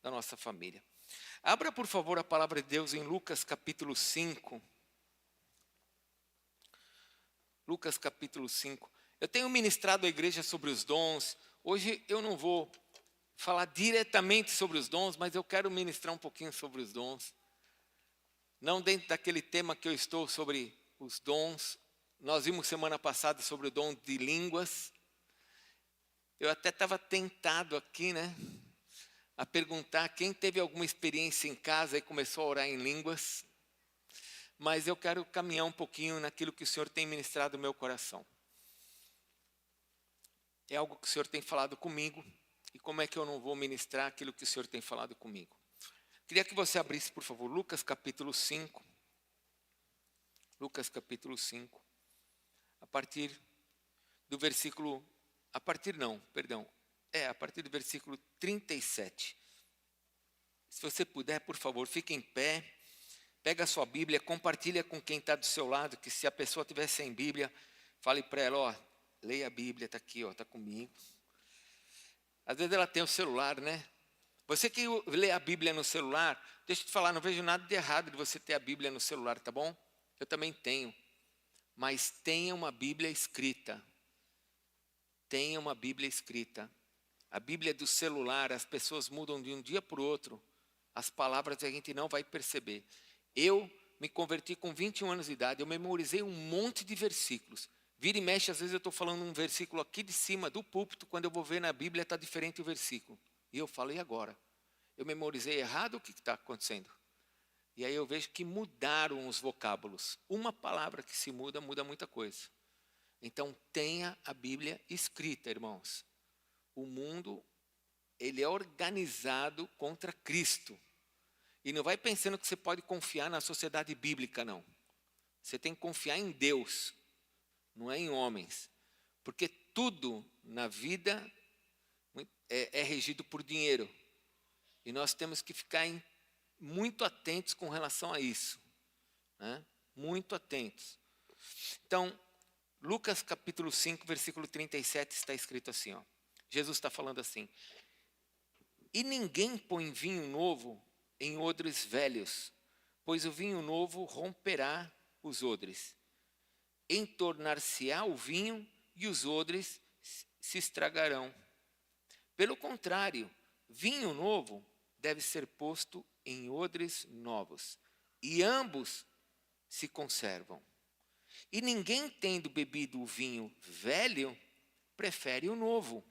da nossa família. Abra, por favor, a palavra de Deus em Lucas capítulo 5. Lucas capítulo 5. Eu tenho ministrado à igreja sobre os dons. Hoje eu não vou falar diretamente sobre os dons, mas eu quero ministrar um pouquinho sobre os dons. Não dentro daquele tema que eu estou sobre os dons. Nós vimos semana passada sobre o dom de línguas. Eu até estava tentado aqui, a perguntar quem teve alguma experiência em casa e começou a orar em línguas. Mas eu quero caminhar um pouquinho naquilo que o Senhor tem ministrado no meu coração. É algo que o Senhor tem falado comigo. E como é que eu não vou ministrar aquilo que o Senhor tem falado comigo? Queria que você abrisse, por favor, Lucas capítulo 5. Lucas capítulo 5. A partir do versículo... A partir do versículo 37. Se você puder, por favor, fique em pé. Pega a sua Bíblia, compartilha com quem está do seu lado, que se a pessoa estiver sem Bíblia, fale para ela, leia a Bíblia, está aqui, está comigo. Às vezes ela tem o celular, Você que lê a Bíblia no celular, deixa eu te falar, não vejo nada de errado de você ter a Bíblia no celular, tá bom? Eu também tenho. Mas tenha uma Bíblia escrita. Tenha uma Bíblia escrita. A Bíblia do celular, as pessoas mudam de um dia para o outro. As palavras a gente não vai perceber. Eu me converti com 21 anos de idade, eu memorizei um monte de versículos. Vira e mexe, às vezes eu estou falando um versículo aqui de cima do púlpito, quando eu vou ver na Bíblia está diferente o versículo. E eu falo, e agora? Eu memorizei errado, o que está acontecendo? E aí eu vejo que mudaram os vocábulos. Uma palavra que se muda, muda muita coisa. Então tenha a Bíblia escrita, irmãos. O mundo, ele é organizado contra Cristo. E não vai pensando que você pode confiar na sociedade bíblica, não. Você tem que confiar em Deus, não é em homens. Porque tudo na vida é regido por dinheiro. E nós temos que ficar muito atentos com relação a isso. Muito atentos. Então, Lucas capítulo 5, versículo 37, está escrito assim. Jesus está falando assim. E ninguém põe vinho novo em odres velhos, pois o vinho novo romperá os odres. Entornar-se-á o vinho e os odres se estragarão. Pelo contrário, vinho novo deve ser posto em odres novos, e ambos se conservam. E ninguém, tendo bebido o vinho velho, prefere o novo,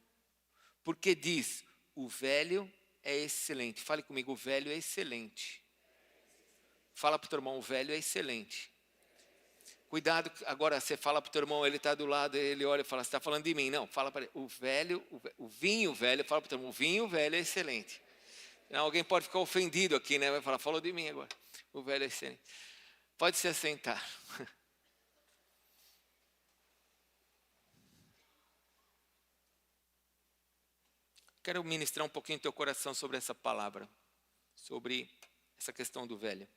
porque diz, o velho é excelente. Fale comigo, o velho é excelente. Fala para o teu irmão, o velho é excelente. Cuidado, agora você fala para o teu irmão, ele está do lado, ele olha e fala, você está falando de mim. Não, fala para ele, o vinho velho, fala para o teu irmão, o vinho velho é excelente. Não, alguém pode ficar ofendido aqui, vai falar, falou de mim agora. O velho é excelente. Pode se assentar. Quero ministrar um pouquinho no teu coração sobre essa palavra, sobre essa questão do velho.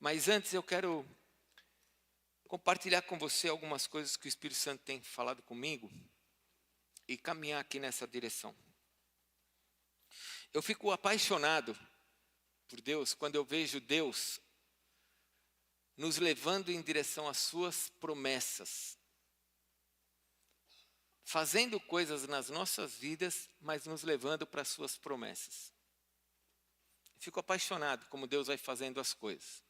Mas antes eu quero compartilhar com você algumas coisas que o Espírito Santo tem falado comigo e caminhar aqui nessa direção. Eu fico apaixonado por Deus quando eu vejo Deus nos levando em direção às suas promessas. Fazendo coisas nas nossas vidas, mas nos levando para as suas promessas. Fico apaixonado como Deus vai fazendo as coisas.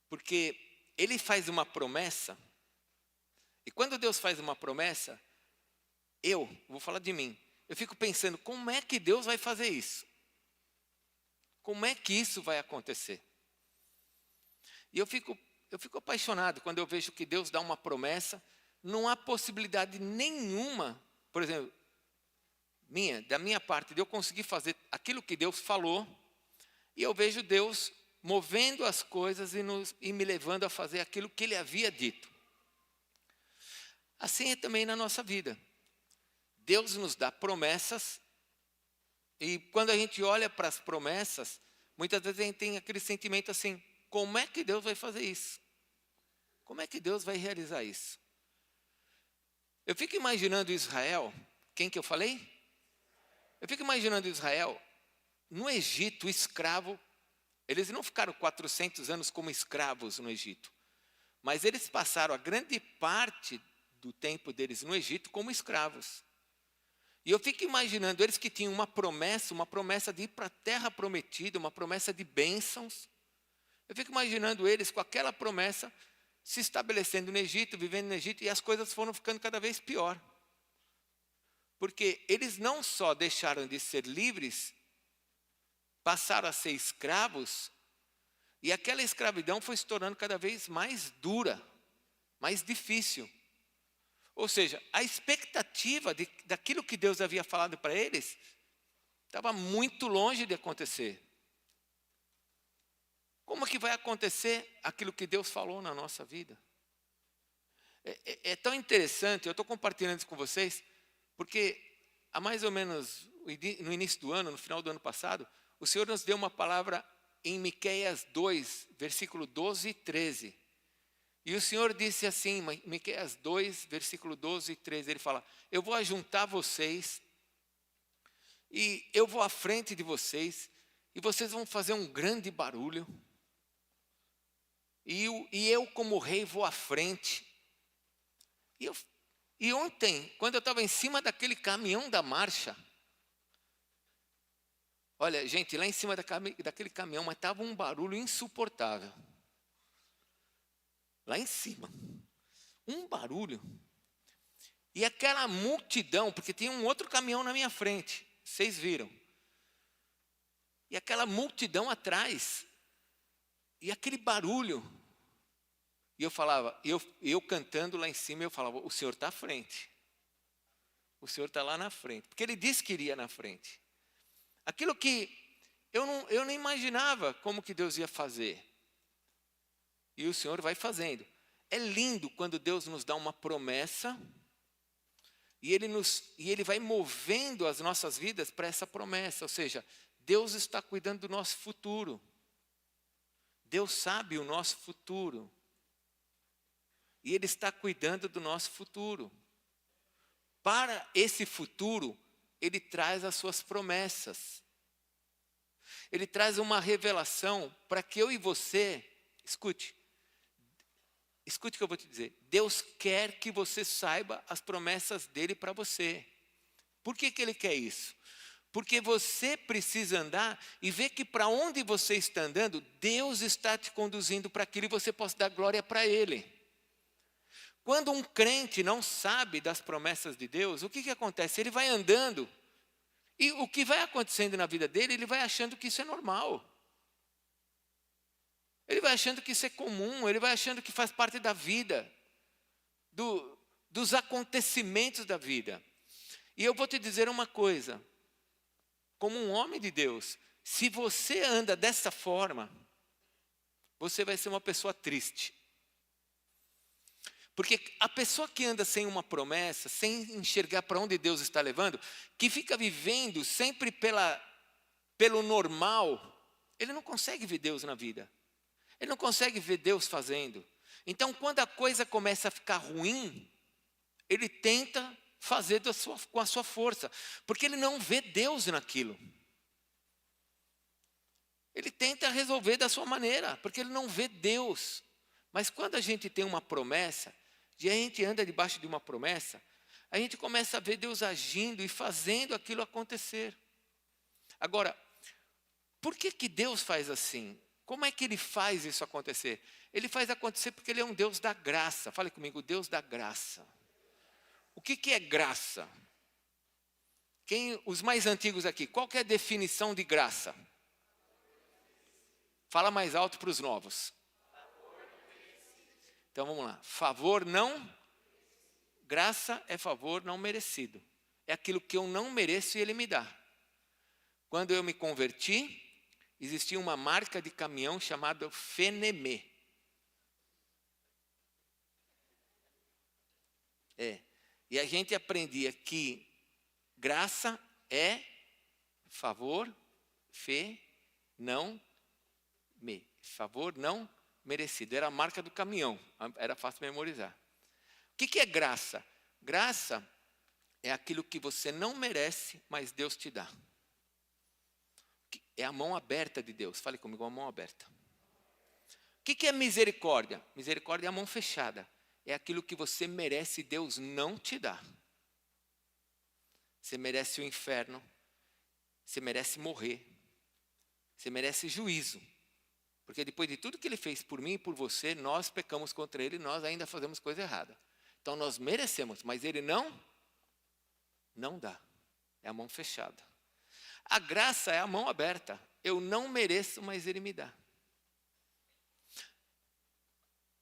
Porque Ele faz uma promessa, e quando Deus faz uma promessa, eu vou falar de mim, eu fico pensando, como é que Deus vai fazer isso? Como é que isso vai acontecer? E eu fico apaixonado quando eu vejo que Deus dá uma promessa. Não há possibilidade nenhuma, por exemplo, da minha parte, de eu conseguir fazer aquilo que Deus falou, e eu vejo Deus movendo as coisas e me levando a fazer aquilo que Ele havia dito. Assim é também na nossa vida. Deus nos dá promessas, e quando a gente olha para as promessas, muitas vezes a gente tem aquele sentimento assim, como é que Deus vai fazer isso? Como é que Deus vai realizar isso? Eu fico imaginando Israel, quem que eu falei? Eu fico imaginando Israel no Egito, o escravo, eles não ficaram 400 anos como escravos no Egito, mas eles passaram a grande parte do tempo deles no Egito como escravos. E eu fico imaginando eles que tinham uma promessa de ir para a terra prometida, uma promessa de bênçãos. Eu fico imaginando eles com aquela promessa se estabelecendo no Egito, vivendo no Egito, e as coisas foram ficando cada vez pior. Porque eles não só deixaram de ser livres, passaram a ser escravos, e aquela escravidão foi se tornando cada vez mais dura, mais difícil. Ou seja, a expectativa daquilo que Deus havia falado para eles estava muito longe de acontecer. Como é que vai acontecer aquilo que Deus falou na nossa vida? É tão interessante, eu estou compartilhando isso com vocês, porque há mais ou menos no início do ano, no final do ano passado, o Senhor nos deu uma palavra em Miqueias 2, versículo 12 e 13. E o Senhor disse assim, Miqueias 2, versículo 12 e 13, ele fala: eu vou ajuntar vocês, e eu vou à frente de vocês, e vocês vão fazer um grande barulho, e eu como rei vou à frente. E ontem, quando eu estava em cima daquele caminhão da marcha, olha, gente, lá em cima daquele caminhão, mas estava um barulho insuportável. Lá em cima, um barulho. E aquela multidão, porque tinha um outro caminhão na minha frente, vocês viram. E aquela multidão atrás, e aquele barulho. E eu falava, eu cantando lá em cima, eu falava: o Senhor está à frente. O Senhor está lá na frente. Porque Ele disse que iria na frente. Aquilo que eu não imaginava como que Deus ia fazer. E o Senhor vai fazendo. É lindo quando Deus nos dá uma promessa e Ele vai movendo as nossas vidas para essa promessa. Ou seja, Deus está cuidando do nosso futuro. Deus sabe o nosso futuro. E Ele está cuidando do nosso futuro. Para esse futuro, Ele traz as suas promessas. Ele traz uma revelação para que eu e você, escute o que eu vou te dizer. Deus quer que você saiba as promessas dEle para você. Por que Ele quer isso? Porque você precisa andar e ver que para onde você está andando, Deus está te conduzindo para aquilo e você possa dar glória para Ele. Quando um crente não sabe das promessas de Deus, o que acontece? Ele vai andando e o que vai acontecendo na vida dele, ele vai achando que isso é normal. Ele vai achando que isso é comum, ele vai achando que faz parte da vida, dos acontecimentos da vida. E eu vou te dizer uma coisa, como um homem de Deus, se você anda dessa forma, você vai ser uma pessoa triste. Porque a pessoa que anda sem uma promessa, sem enxergar para onde Deus está levando, que fica vivendo sempre pelo normal, ele não consegue ver Deus na vida. Ele não consegue ver Deus fazendo. Então, quando a coisa começa a ficar ruim, ele tenta fazer com a sua força, porque ele não vê Deus naquilo. Ele tenta resolver da sua maneira, porque ele não vê Deus. Mas quando a gente tem uma promessa, e a gente anda debaixo de uma promessa, a gente começa a ver Deus agindo e fazendo aquilo acontecer. Agora, por que Deus faz assim? Como é que Ele faz isso acontecer? Ele faz acontecer porque Ele é um Deus da graça. Fale comigo, Deus da graça. O que é graça? Os mais antigos aqui, qual que é a definição de graça? Fala mais alto para os novos. Então vamos lá. Favor não, graça é favor não merecido. É aquilo que eu não mereço e Ele me dá. Quando eu me converti, existia uma marca de caminhão chamada Fenemê. E a gente aprendia que graça é favor, favor não merecido. Era a marca do caminhão, era fácil memorizar. O que é graça? Graça é aquilo que você não merece, mas Deus te dá. é a mão aberta de Deus. Fale comigo, a mão aberta. O que é misericórdia? Misericórdia é a mão fechada. É aquilo que você merece e Deus não te dá. Você merece o inferno. Você merece morrer. Você merece juízo. Porque depois de tudo que Ele fez por mim e por você, nós pecamos contra Ele e nós ainda fazemos coisa errada. Então nós merecemos, mas Ele não dá. É a mão fechada. A graça é a mão aberta. Eu não mereço, mas Ele me dá.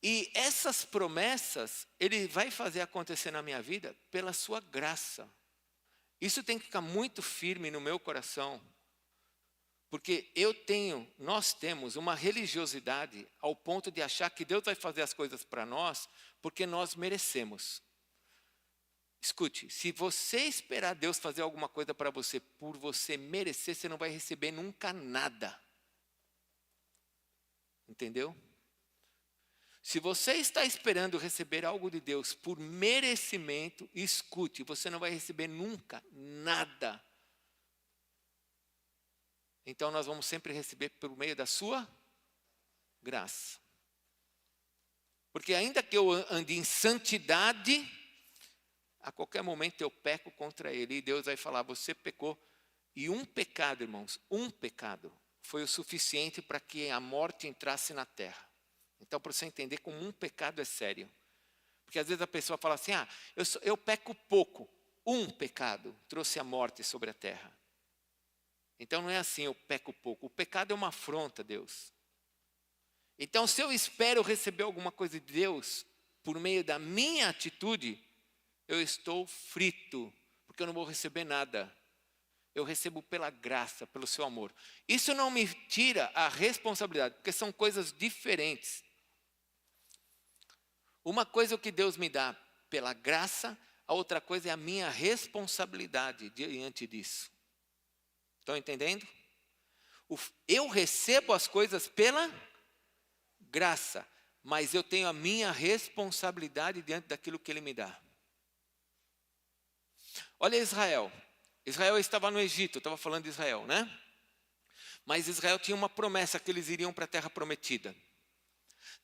E essas promessas, Ele vai fazer acontecer na minha vida pela sua graça. Isso tem que ficar muito firme no meu coração. Porque nós temos uma religiosidade ao ponto de achar que Deus vai fazer as coisas para nós porque nós merecemos. Escute, se você esperar Deus fazer alguma coisa para você por você merecer, você não vai receber nunca nada. Entendeu? Se você está esperando receber algo de Deus por merecimento, escute, você não vai receber nunca nada. Então nós vamos sempre receber por meio da sua graça. Porque ainda que eu ande em santidade, a qualquer momento eu peco contra Ele. E Deus vai falar, você pecou. E um pecado, irmãos, um pecado foi o suficiente para que a morte entrasse na terra. Então, para você entender como um pecado é sério. Porque às vezes a pessoa fala assim, eu peco pouco. Um pecado trouxe a morte sobre a terra. Então não é assim, eu peco pouco. O pecado é uma afronta a Deus. Então se eu espero receber alguma coisa de Deus, por meio da minha atitude, eu estou frito. Porque eu não vou receber nada. Eu recebo pela graça, pelo seu amor. Isso não me tira a responsabilidade, porque são coisas diferentes. Uma coisa é o que Deus me dá pela graça, a outra coisa é a minha responsabilidade diante disso. Estão entendendo? Eu recebo as coisas pela graça, mas eu tenho a minha responsabilidade diante daquilo que Ele me dá. Olha Israel. Israel estava no Egito, eu estava falando de Israel, né? Mas Israel tinha uma promessa que eles iriam para a terra prometida.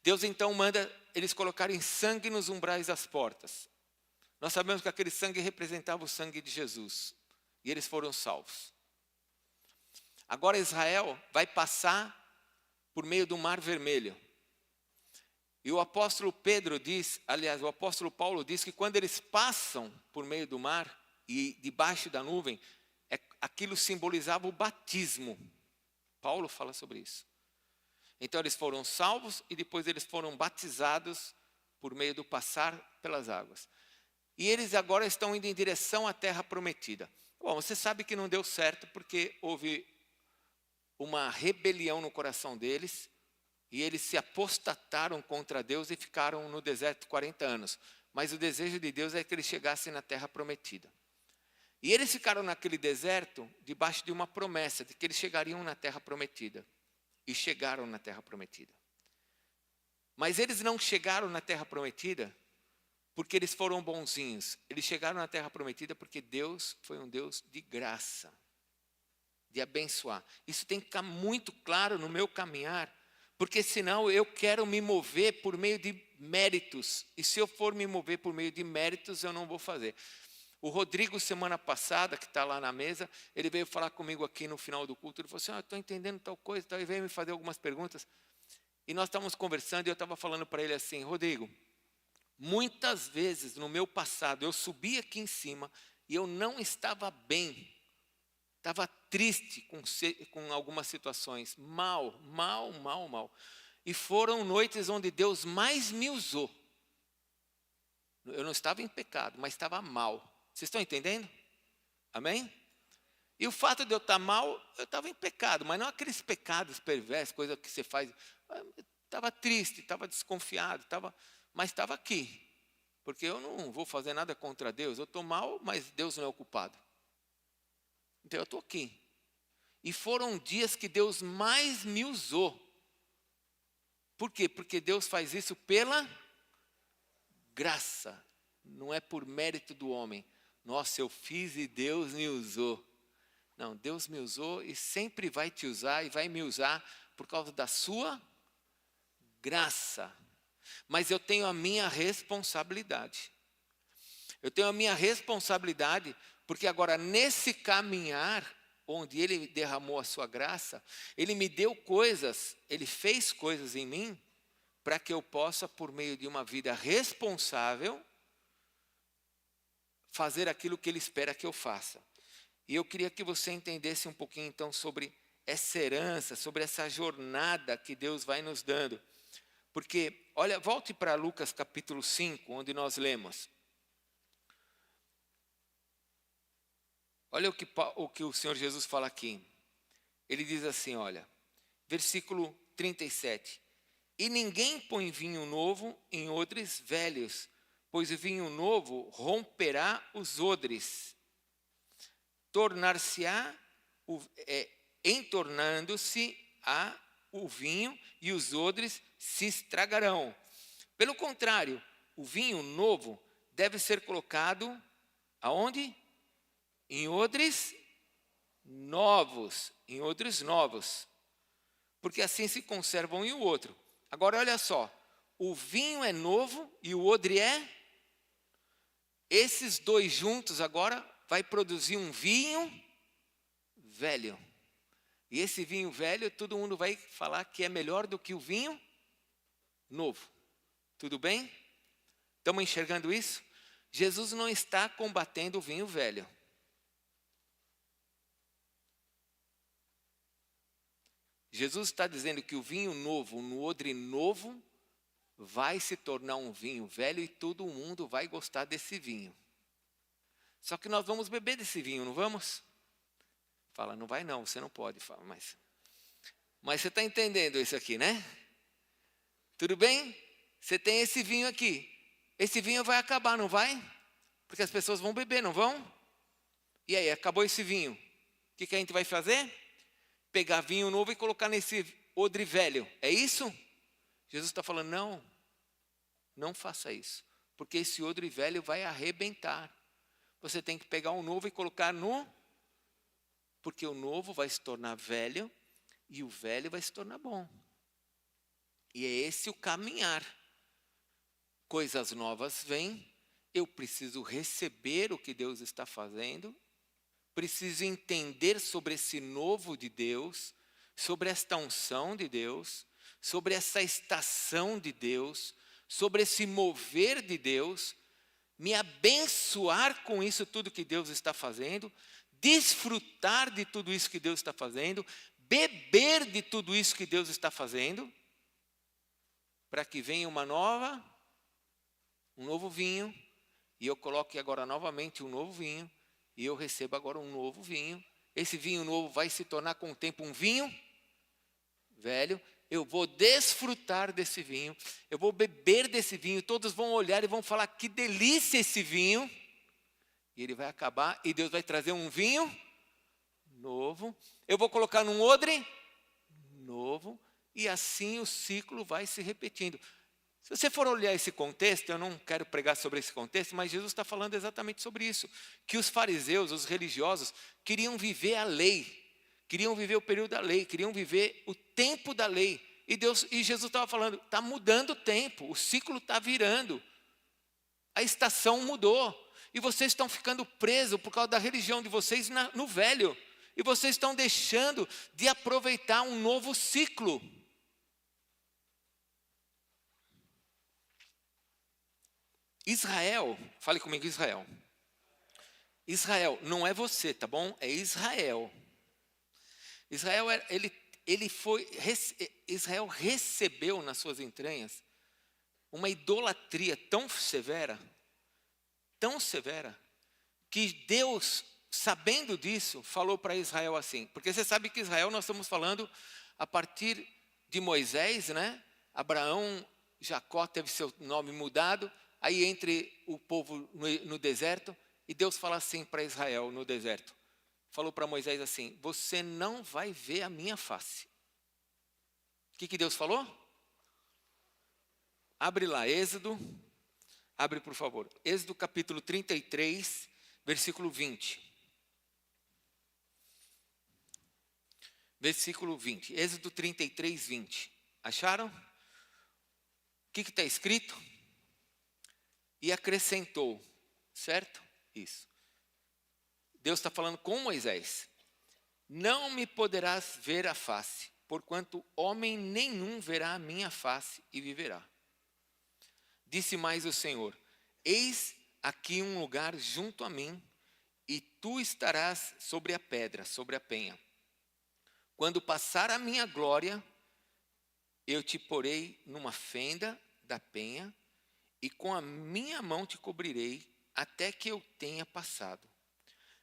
Deus então manda eles colocarem sangue nos umbrais das portas. Nós sabemos que aquele sangue representava o sangue de Jesus. E eles foram salvos. Agora Israel vai passar por meio do Mar Vermelho. E o apóstolo o apóstolo Paulo diz que quando eles passam por meio do mar e debaixo da nuvem, aquilo simbolizava o batismo. Paulo fala sobre isso. Então eles foram salvos e depois eles foram batizados por meio do passar pelas águas. E eles agora estão indo em direção à terra prometida. Bom, você sabe que não deu certo porque houve uma rebelião no coração deles e eles se apostataram contra Deus e ficaram no deserto 40 anos. Mas o desejo de Deus é que eles chegassem na terra prometida. E eles ficaram naquele deserto debaixo de uma promessa de que eles chegariam na terra prometida. E chegaram na terra prometida. Mas eles não chegaram na terra prometida porque eles foram bonzinhos. Eles chegaram na terra prometida porque Deus foi um Deus de graça, de abençoar. Isso tem que ficar muito claro no meu caminhar, porque senão eu quero me mover por meio de méritos. E se eu for me mover por meio de méritos, eu não vou fazer. O Rodrigo, semana passada, que está lá na mesa, ele veio falar comigo aqui no final do culto. Ele falou assim, estou entendendo tal coisa, tal, e veio me fazer algumas perguntas. E nós estávamos conversando e eu estava falando para ele assim, Rodrigo, muitas vezes no meu passado eu subi aqui em cima e eu não estava bem. Estava triste com algumas situações, mal. E foram noites onde Deus mais me usou. Eu não estava em pecado, mas estava mal. Vocês estão entendendo? Amém? E o fato de eu estar mal, eu estava em pecado, mas não aqueles pecados perversos, coisa que você faz. Estava triste, estava desconfiado, mas estava aqui. Porque eu não vou fazer nada contra Deus. Eu estou mal, mas Deus não é o culpado. Então eu estou aqui. E foram dias que Deus mais me usou. Por quê? Porque Deus faz isso pela graça. Não é por mérito do homem. Nossa, eu fiz e Deus me usou. Não, Deus me usou e sempre vai te usar e vai me usar por causa da sua graça. Mas eu tenho a minha responsabilidade. Eu tenho a minha responsabilidade, porque agora nesse caminhar, onde Ele derramou a sua graça, Ele me deu coisas, Ele fez coisas em mim, para que eu possa, por meio de uma vida responsável, fazer aquilo que Ele espera que eu faça. E eu queria que você entendesse um pouquinho então sobre essa herança, sobre essa jornada que Deus vai nos dando. Porque, olha, volte para Lucas capítulo 5, onde nós lemos. Olha o que o Senhor Jesus fala aqui. Ele diz assim, olha, versículo 37. E ninguém põe vinho novo em odres velhos, pois o vinho novo romperá os odres. Tornar-se-á, entornando-se a o vinho e os odres se estragarão. Pelo contrário, o vinho novo deve ser colocado aonde? Em odres novos, porque assim se conservam um e o outro. Agora olha só, o vinho é novo e o odre é? Esses dois juntos agora vai produzir um vinho velho. E esse vinho velho, todo mundo vai falar que é melhor do que o vinho novo. Tudo bem? Estamos enxergando isso? Jesus não está combatendo o vinho velho. Jesus está dizendo que o vinho novo, no odre novo, vai se tornar um vinho velho e todo mundo vai gostar desse vinho. Só que nós vamos beber desse vinho, não vamos? Fala, não vai não, você não pode. Fala, mas você está entendendo isso aqui, né? Tudo bem? Você tem esse vinho aqui. Esse vinho vai acabar, não vai? Porque as pessoas vão beber, não vão? E aí, acabou esse vinho. O que a gente vai fazer? Pegar vinho novo e colocar nesse odre velho. É isso? Jesus está falando, não faça isso. Porque esse odre velho vai arrebentar. Você tem que pegar um novo e colocar no... Porque o novo vai se tornar velho e o velho vai se tornar bom. E é esse o caminhar. Coisas novas vêm, eu preciso receber o que Deus está fazendo, preciso entender sobre esse novo de Deus, sobre esta unção de Deus, sobre essa estação de Deus, sobre esse mover de Deus, me abençoar com isso tudo que Deus está fazendo, desfrutar de tudo isso que Deus está fazendo, beber de tudo isso que Deus está fazendo, para que venha um novo vinho, e eu coloque agora novamente um novo vinho, e eu recebo agora um novo vinho. Esse vinho novo vai se tornar com o tempo um vinho velho, eu vou desfrutar desse vinho, eu vou beber desse vinho, todos vão olhar e vão falar, que delícia esse vinho, e ele vai acabar, e Deus vai trazer um vinho novo, eu vou colocar num odre novo, e assim o ciclo vai se repetindo. Se você for olhar esse contexto, eu não quero pregar sobre esse contexto, mas Jesus está falando exatamente sobre isso, que os fariseus, os religiosos, queriam viver a lei, queriam viver o período da lei, queriam viver o tempo da lei, e Jesus estava falando, está mudando o tempo, o ciclo está virando, a estação mudou, e vocês estão ficando presos por causa da religião de vocês no velho, e vocês estão deixando de aproveitar um novo ciclo. Israel, fale comigo, Israel. Israel, não é você, tá bom? É Israel. Israel, Israel recebeu nas suas entranhas uma idolatria tão severa, que Deus, sabendo disso, falou para Israel assim, porque você sabe que Israel, nós estamos falando a partir de Moisés, né? Abraão, Jacó teve seu nome mudado, aí entre o povo no deserto, e Deus fala assim para Israel no deserto, falou para Moisés assim, você não vai ver a minha face. O que Deus falou? Abre lá, Êxodo, abre por favor, Êxodo capítulo 33, versículo 20. Versículo 20. Êxodo 33, 20. Acharam? O que está escrito? E acrescentou. Certo? Isso. Deus está falando com Moisés. Não me poderás ver a face, porquanto homem nenhum verá a minha face e viverá. Disse mais o Senhor: eis aqui um lugar junto a mim, e tu estarás sobre a pedra, sobre a penha. Quando passar a minha glória, eu te porei numa fenda da penha, e com a minha mão te cobrirei, até que eu tenha passado.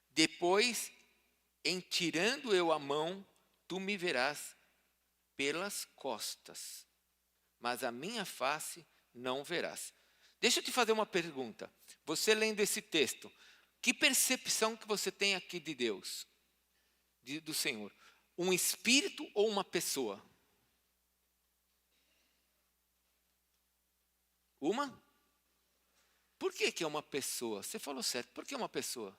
Depois, em tirando eu a mão, tu me verás pelas costas, mas a minha face não verás. Deixa eu te fazer uma pergunta. Você lendo esse texto, que percepção que você tem aqui de Deus, do Senhor? Um espírito ou uma pessoa? Uma? Por que é uma pessoa? Você falou certo, por que uma pessoa?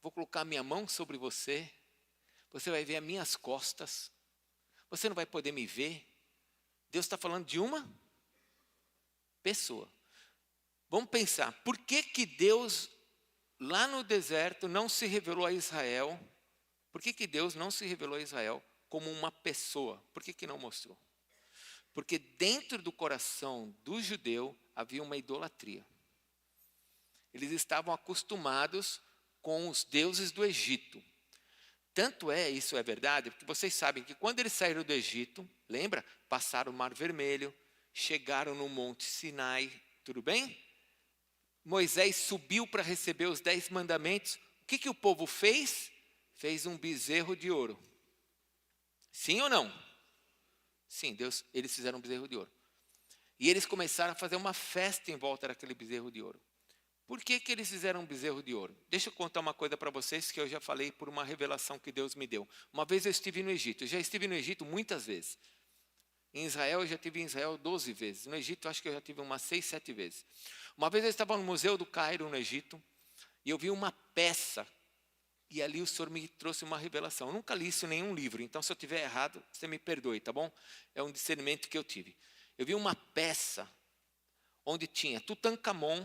Vou colocar minha mão sobre você, você vai ver as minhas costas, você não vai poder me ver. Deus está falando de uma pessoa. Vamos pensar, por que Deus, lá no deserto, não se revelou a Israel? Por que Deus não se revelou a Israel como uma pessoa? Por que não mostrou? Porque dentro do coração do judeu havia uma idolatria. Eles estavam acostumados com os deuses do Egito. Tanto é, isso é verdade, porque vocês sabem que quando eles saíram do Egito, lembra? Passaram o Mar Vermelho, chegaram no Monte Sinai, tudo bem? Moisés subiu para receber os 10 mandamentos. O que o povo fez? Fez um bezerro de ouro. Sim ou não? Sim, eles fizeram um bezerro de ouro. E eles começaram a fazer uma festa em volta daquele bezerro de ouro. Por que eles fizeram um bezerro de ouro? Deixa eu contar uma coisa para vocês que eu já falei por uma revelação que Deus me deu. Uma vez eu estive no Egito. Eu já estive no Egito muitas vezes. Em Israel, eu já estive em Israel 12 vezes. No Egito, acho que eu já estive umas 6, 7 vezes. Uma vez eu estava no Museu do Cairo, no Egito, e eu vi uma peça. E ali o Senhor me trouxe uma revelação. Eu nunca li isso em nenhum livro, então se eu estiver errado, você me perdoe, tá bom? É um discernimento que eu tive. Eu vi uma peça onde tinha Tutankhamon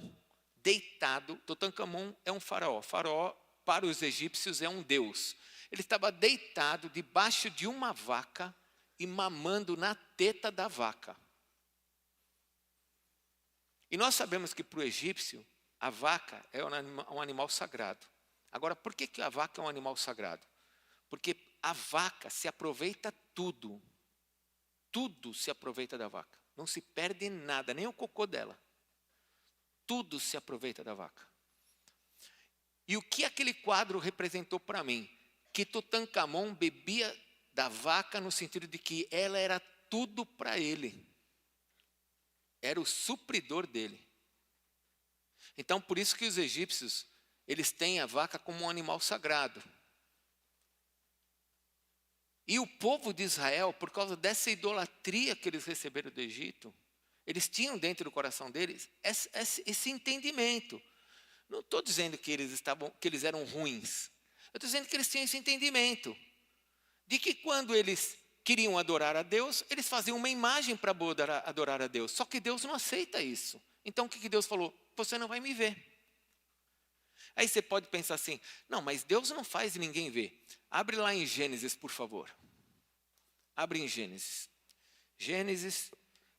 deitado. Tutankhamon é um faraó. Faraó, para os egípcios, é um deus. Ele estava deitado debaixo de uma vaca e mamando na teta da vaca. E nós sabemos que para o egípcio, a vaca é um animal sagrado. Agora, por que a vaca é um animal sagrado? Porque a vaca se aproveita tudo. Tudo se aproveita da vaca. Não se perde nada, nem o cocô dela. Tudo se aproveita da vaca. E o que aquele quadro representou para mim? Que Tutankhamon bebia da vaca no sentido de que ela era tudo para ele. Era o supridor dele. Então, por isso que os egípcios, eles têm a vaca como um animal sagrado. E o povo de Israel, por causa dessa idolatria que eles receberam do Egito, eles tinham dentro do coração deles esse entendimento. Não estou dizendo que eles eram ruins. Eu estou dizendo que eles tinham esse entendimento. De que quando eles queriam adorar a Deus, eles faziam uma imagem para adorar a Deus. Só que Deus não aceita isso. Então o que Deus falou? Você não vai me ver. Aí você pode pensar assim, não, mas Deus não faz ninguém ver. Abre lá em Gênesis, por favor. Abre em Gênesis. Gênesis,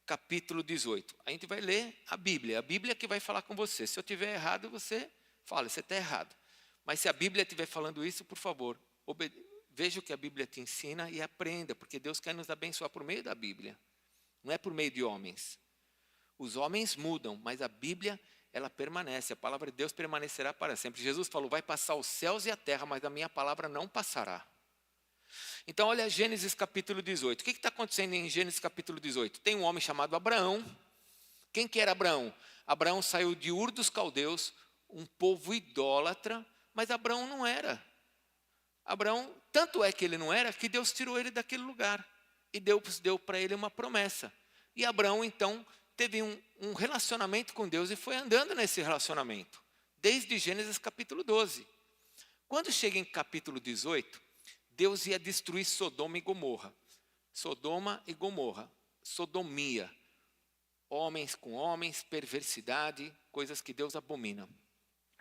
capítulo 18. A gente vai ler a Bíblia que vai falar com você. Se eu estiver errado, você fala, você está errado. Mas se a Bíblia estiver falando isso, por favor, veja o que a Bíblia te ensina e aprenda, porque Deus quer nos abençoar por meio da Bíblia. Não é por meio de homens. Os homens mudam, mas a Bíblia, ela permanece. A palavra de Deus permanecerá para sempre. Jesus falou, vai passar os céus e a terra, mas a minha palavra não passará. Então, olha Gênesis capítulo 18. O que está acontecendo em Gênesis capítulo 18? Tem um homem chamado Abraão. Quem que era Abraão? Abraão saiu de Ur dos Caldeus, um povo idólatra, mas Abraão não era. Abraão, tanto é que ele não era, que Deus tirou ele daquele lugar. E Deus deu para ele uma promessa. E Abraão, então, teve um relacionamento com Deus e foi andando nesse relacionamento. Desde Gênesis capítulo 12. Quando chega em capítulo 18... Deus ia destruir Sodoma e Gomorra. Sodoma e Gomorra, sodomia. Homens com homens, perversidade, coisas que Deus abomina.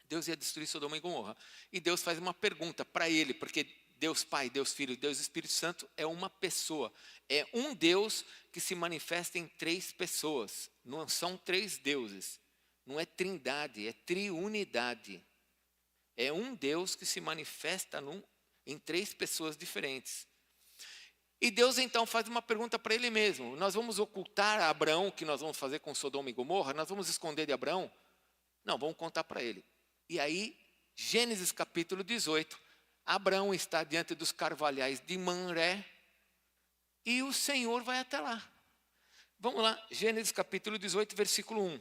Deus ia destruir Sodoma e Gomorra. E Deus faz uma pergunta para ele, porque Deus Pai, Deus Filho, Deus Espírito Santo é uma pessoa. É um Deus que se manifesta em 3 pessoas. Não são 3 deuses. Não é trindade, é triunidade. É um Deus que se manifesta em 3 pessoas diferentes. E Deus então faz uma pergunta para ele mesmo. Nós vamos ocultar a Abraão o que nós vamos fazer com Sodoma e Gomorra? Nós vamos esconder de Abraão? Não, vamos contar para ele. E aí, Gênesis capítulo 18, Abraão está diante dos carvalhais de Mamré e o Senhor vai até lá. Vamos lá, Gênesis capítulo 18, versículo 1.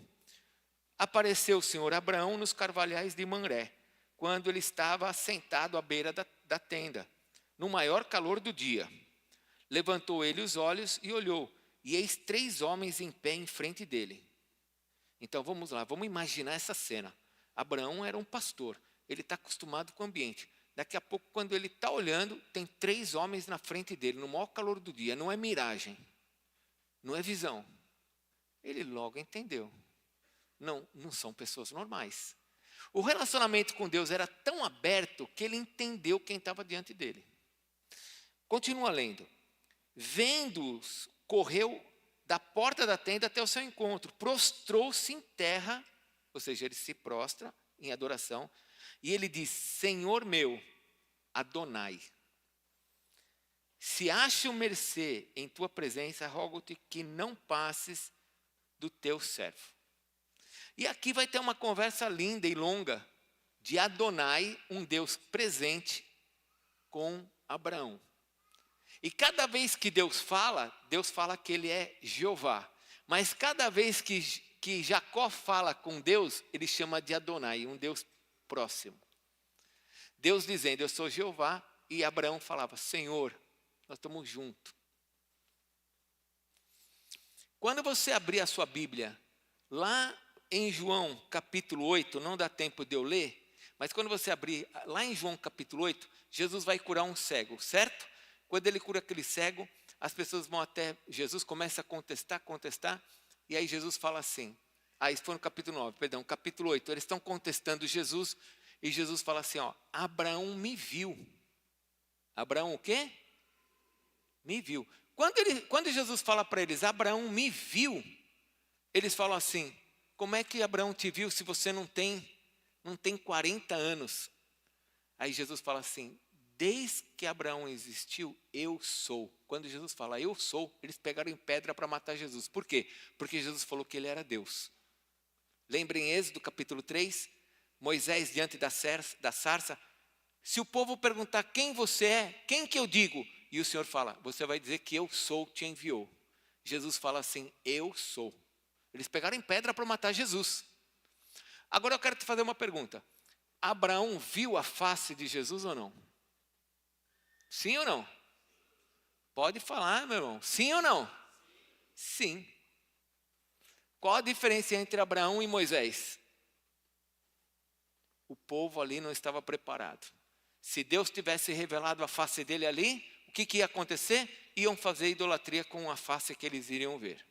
Apareceu o Senhor Abraão nos carvalhais de Mamré, quando ele estava sentado à beira da tenda, no maior calor do dia. Levantou ele os olhos e olhou, e eis 3 homens em pé em frente dele. Então vamos lá, vamos imaginar essa cena. Abraão era um pastor, ele está acostumado com o ambiente. Daqui a pouco, quando ele está olhando, tem 3 homens na frente dele, no maior calor do dia. Não é miragem, não é visão. Ele logo entendeu. Não são pessoas normais. O relacionamento com Deus era tão aberto que ele entendeu quem estava diante dele. Continua lendo. Vendo-os, correu da porta da tenda até o seu encontro, prostrou-se em terra, ou seja, ele se prostra em adoração, e ele diz: Senhor meu, Adonai, se acho mercê em tua presença, rogo-te que não passes do teu servo. E aqui vai ter uma conversa linda e longa de Adonai, um Deus presente, com Abraão. E cada vez que Deus fala que ele é Jeová. Mas cada vez que Jacó fala com Deus, ele chama de Adonai, um Deus próximo. Deus dizendo, eu sou Jeová, e Abraão falava, Senhor, nós estamos juntos. Quando você abrir a sua Bíblia, lá em João capítulo 8, não dá tempo de eu ler, mas quando você abrir, lá em João capítulo 8, Jesus vai curar um cego, certo? Quando ele cura aquele cego, as pessoas vão até Jesus, começa a contestar, e aí Jesus fala assim, isso foi no capítulo 9, perdão, capítulo 8, eles estão contestando Jesus, e Jesus fala assim, Abraão me viu. Abraão o quê? Me viu. Quando Jesus fala para eles, Abraão me viu, eles falam assim, como é que Abraão te viu se você não tem 40 anos? Aí Jesus fala assim, desde que Abraão existiu, eu sou. Quando Jesus fala, eu sou, eles pegaram em pedra para matar Jesus. Por quê? Porque Jesus falou que ele era Deus. Lembrem em Êxodo capítulo 3, Moisés diante da sarça, se o povo perguntar quem você é, quem que eu digo? E o Senhor fala, você vai dizer que eu sou, te enviou. Jesus fala assim, eu sou. Eles pegaram em pedra para matar Jesus. Agora eu quero te fazer uma pergunta. Abraão viu a face de Jesus ou não? Sim ou não? Pode falar, meu irmão. Sim ou não? Sim. Qual a diferença entre Abraão e Moisés? O povo ali não estava preparado. Se Deus tivesse revelado a face dele ali, o que ia acontecer? Iam fazer idolatria com a face que eles iriam ver.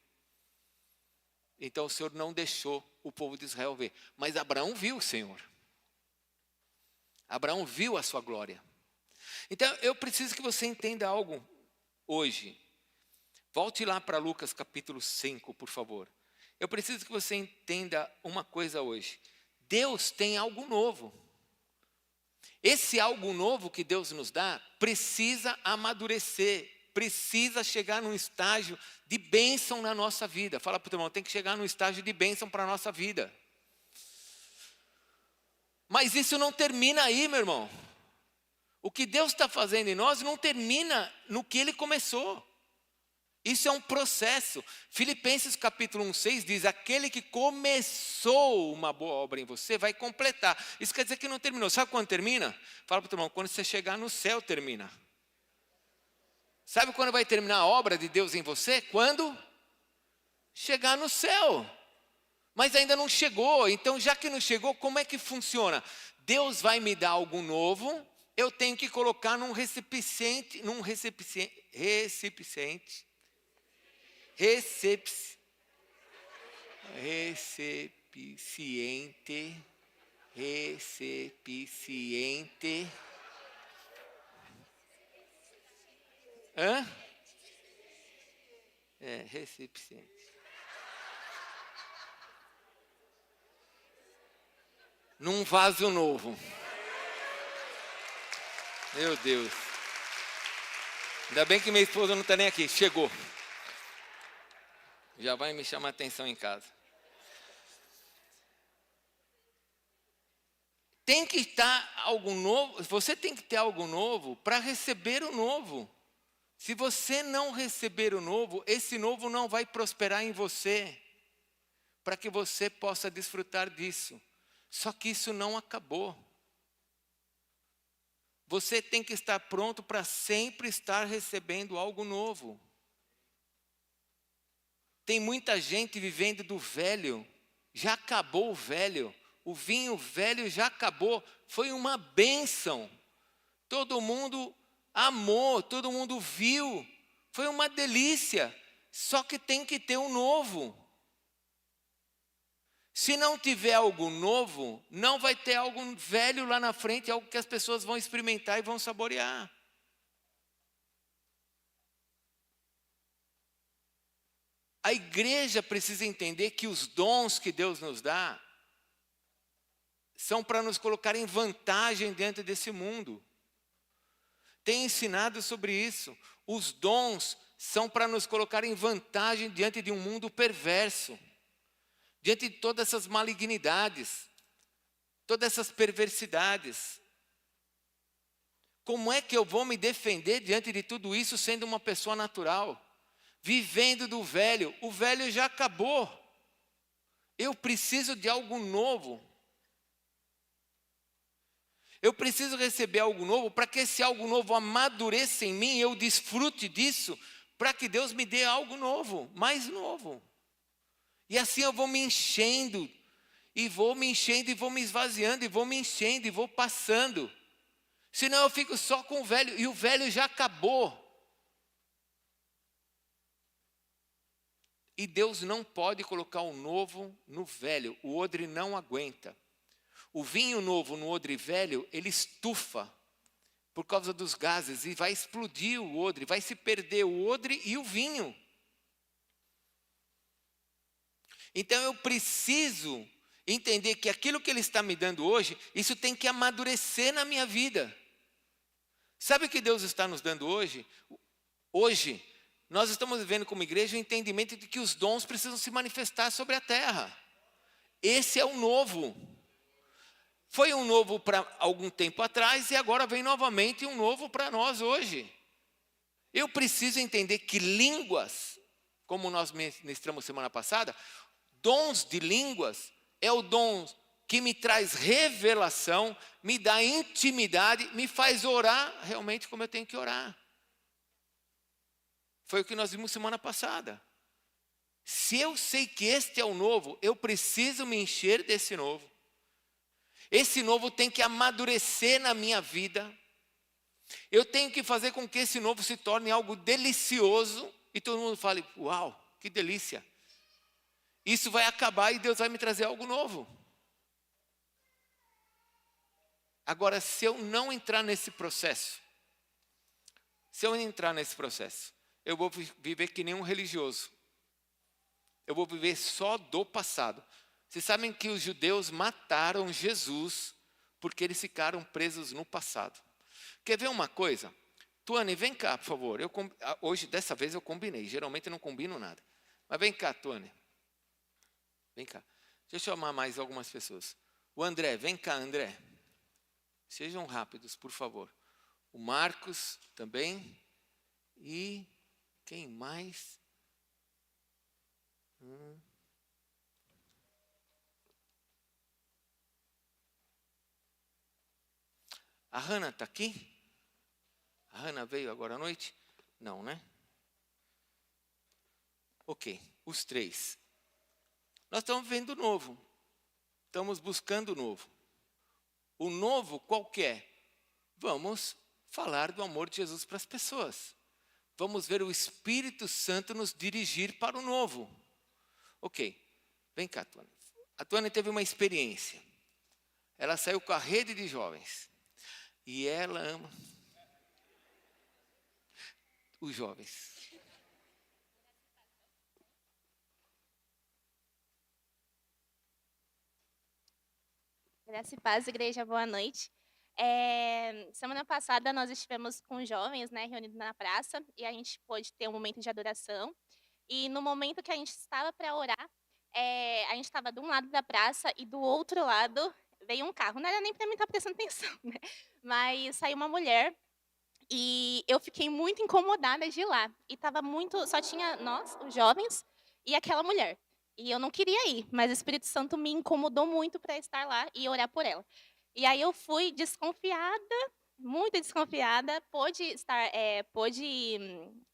Então o Senhor não deixou o povo de Israel ver. Mas Abraão viu o Senhor. Abraão viu a sua glória. Então eu preciso que você entenda algo hoje. Volte lá para Lucas capítulo 5, por favor. Eu preciso que você entenda uma coisa hoje. Deus tem algo novo. Esse algo novo que Deus nos dá precisa amadurecer, precisa chegar num estágio de bênção na nossa vida. Fala para o teu irmão, tem que chegar num estágio de bênção para a nossa vida. Mas isso não termina aí, meu irmão. O que Deus está fazendo em nós não termina no que Ele começou. Isso é um processo. Filipenses capítulo 1:6 diz, aquele que começou uma boa obra em você vai completar. Isso quer dizer que não terminou. Sabe quando termina? Fala para o teu irmão, quando você chegar no céu termina. Sabe quando vai terminar a obra de Deus em você? Quando chegar no céu. Mas ainda não chegou. Então já que não chegou, como é que funciona? Deus vai me dar algo novo eu tenho que colocar num recipiente, hã? Recipiente. Num vaso novo. Meu Deus. Ainda bem que minha esposa não está nem aqui. Chegou. Já vai me chamar a atenção em casa. Tem que estar algo novo. Você tem que ter algo novo para receber o novo. Se você não receber o novo, esse novo não vai prosperar em você, para que você possa desfrutar disso. Só que isso não acabou. Você tem que estar pronto para sempre estar recebendo algo novo. Tem muita gente vivendo do velho. Já acabou o velho. O vinho velho já acabou. Foi uma bênção. Todo mundo amou, todo mundo viu. Foi uma delícia. Só que tem que ter um novo. Se não tiver algo novo, não vai ter algo velho lá na frente, algo que as pessoas vão experimentar e vão saborear. A igreja precisa entender que os dons que Deus nos dá são para nos colocar em vantagem dentro desse mundo. Tem ensinado sobre isso. Os dons são para nos colocar em vantagem diante de um mundo perverso. Diante de todas essas malignidades, todas essas perversidades. Como é que eu vou me defender diante de tudo isso sendo uma pessoa natural? Vivendo do velho. O velho já acabou. Eu preciso de algo novo. Eu preciso receber algo novo para que esse algo novo amadureça em mim, eu desfrute disso, para que Deus me dê algo novo, mais novo. E assim eu vou me enchendo, e vou me esvaziando, e vou me enchendo, e vou passando. Senão eu fico só com o velho, e o velho já acabou. E Deus não pode colocar o novo no velho, o odre não aguenta. O vinho novo no odre velho, ele estufa por causa dos gases, e vai explodir o odre, vai se perder o odre e o vinho. Então eu preciso entender que aquilo que Ele está me dando hoje, isso tem que amadurecer na minha vida. Sabe o que Deus está nos dando hoje? Hoje, nós estamos vivendo como igreja o entendimento de que os dons precisam se manifestar sobre a terra. Esse é o novo. Foi um novo para algum tempo atrás e agora vem novamente um novo para nós hoje. Eu preciso entender que línguas, como nós ministramos semana passada, dons de línguas é o dom que me traz revelação, me dá intimidade, me faz orar realmente como eu tenho que orar. Foi o que nós vimos semana passada. Se eu sei que este é o novo, eu preciso me encher desse novo. Esse novo tem que amadurecer na minha vida. Eu tenho que fazer com que esse novo se torne algo delicioso e todo mundo fale, uau, que delícia. Isso vai acabar e Deus vai me trazer algo novo. Agora, se eu não entrar nesse processo, eu vou viver que nem um religioso. Eu vou viver só do passado. Vocês sabem que os judeus mataram Jesus porque eles ficaram presos no passado. Quer ver uma coisa? Tuane, vem cá, por favor. Hoje, dessa vez, eu combinei. Geralmente eu não combino nada. Mas vem cá, Tuane. Vem cá. Deixa eu chamar mais algumas pessoas. O André, vem cá, André. Sejam rápidos, por favor. O Marcos também. E quem mais? A Hannah está aqui? A Hannah veio agora à noite? Não, né? Ok, os três. Nós estamos vendo o novo. Estamos buscando o novo. O novo qual que é? vamos falar do amor de Jesus para as pessoas. Vamos ver o Espírito Santo nos dirigir para o novo. Ok, vem cá, Tuane. A Tuane teve uma experiência. Ela saiu com a rede de jovens. E ela ama os jovens. Graça e paz, igreja, boa noite. Semana passada nós estivemos com os jovens, né, reunidos na praça, e a gente pôde ter um momento de adoração. E no momento que a gente estava para orar, a gente estava de um lado da praça e do outro lado veio um carro. Não era nem para mim estar prestando atenção, né? Mas saiu uma mulher e eu fiquei muito incomodada de ir lá. E tava muito, só tinha nós, os jovens, e aquela mulher. E eu não queria ir, mas o Espírito Santo me incomodou muito para estar lá e orar por ela. E aí eu fui desconfiada, muito desconfiada, pôde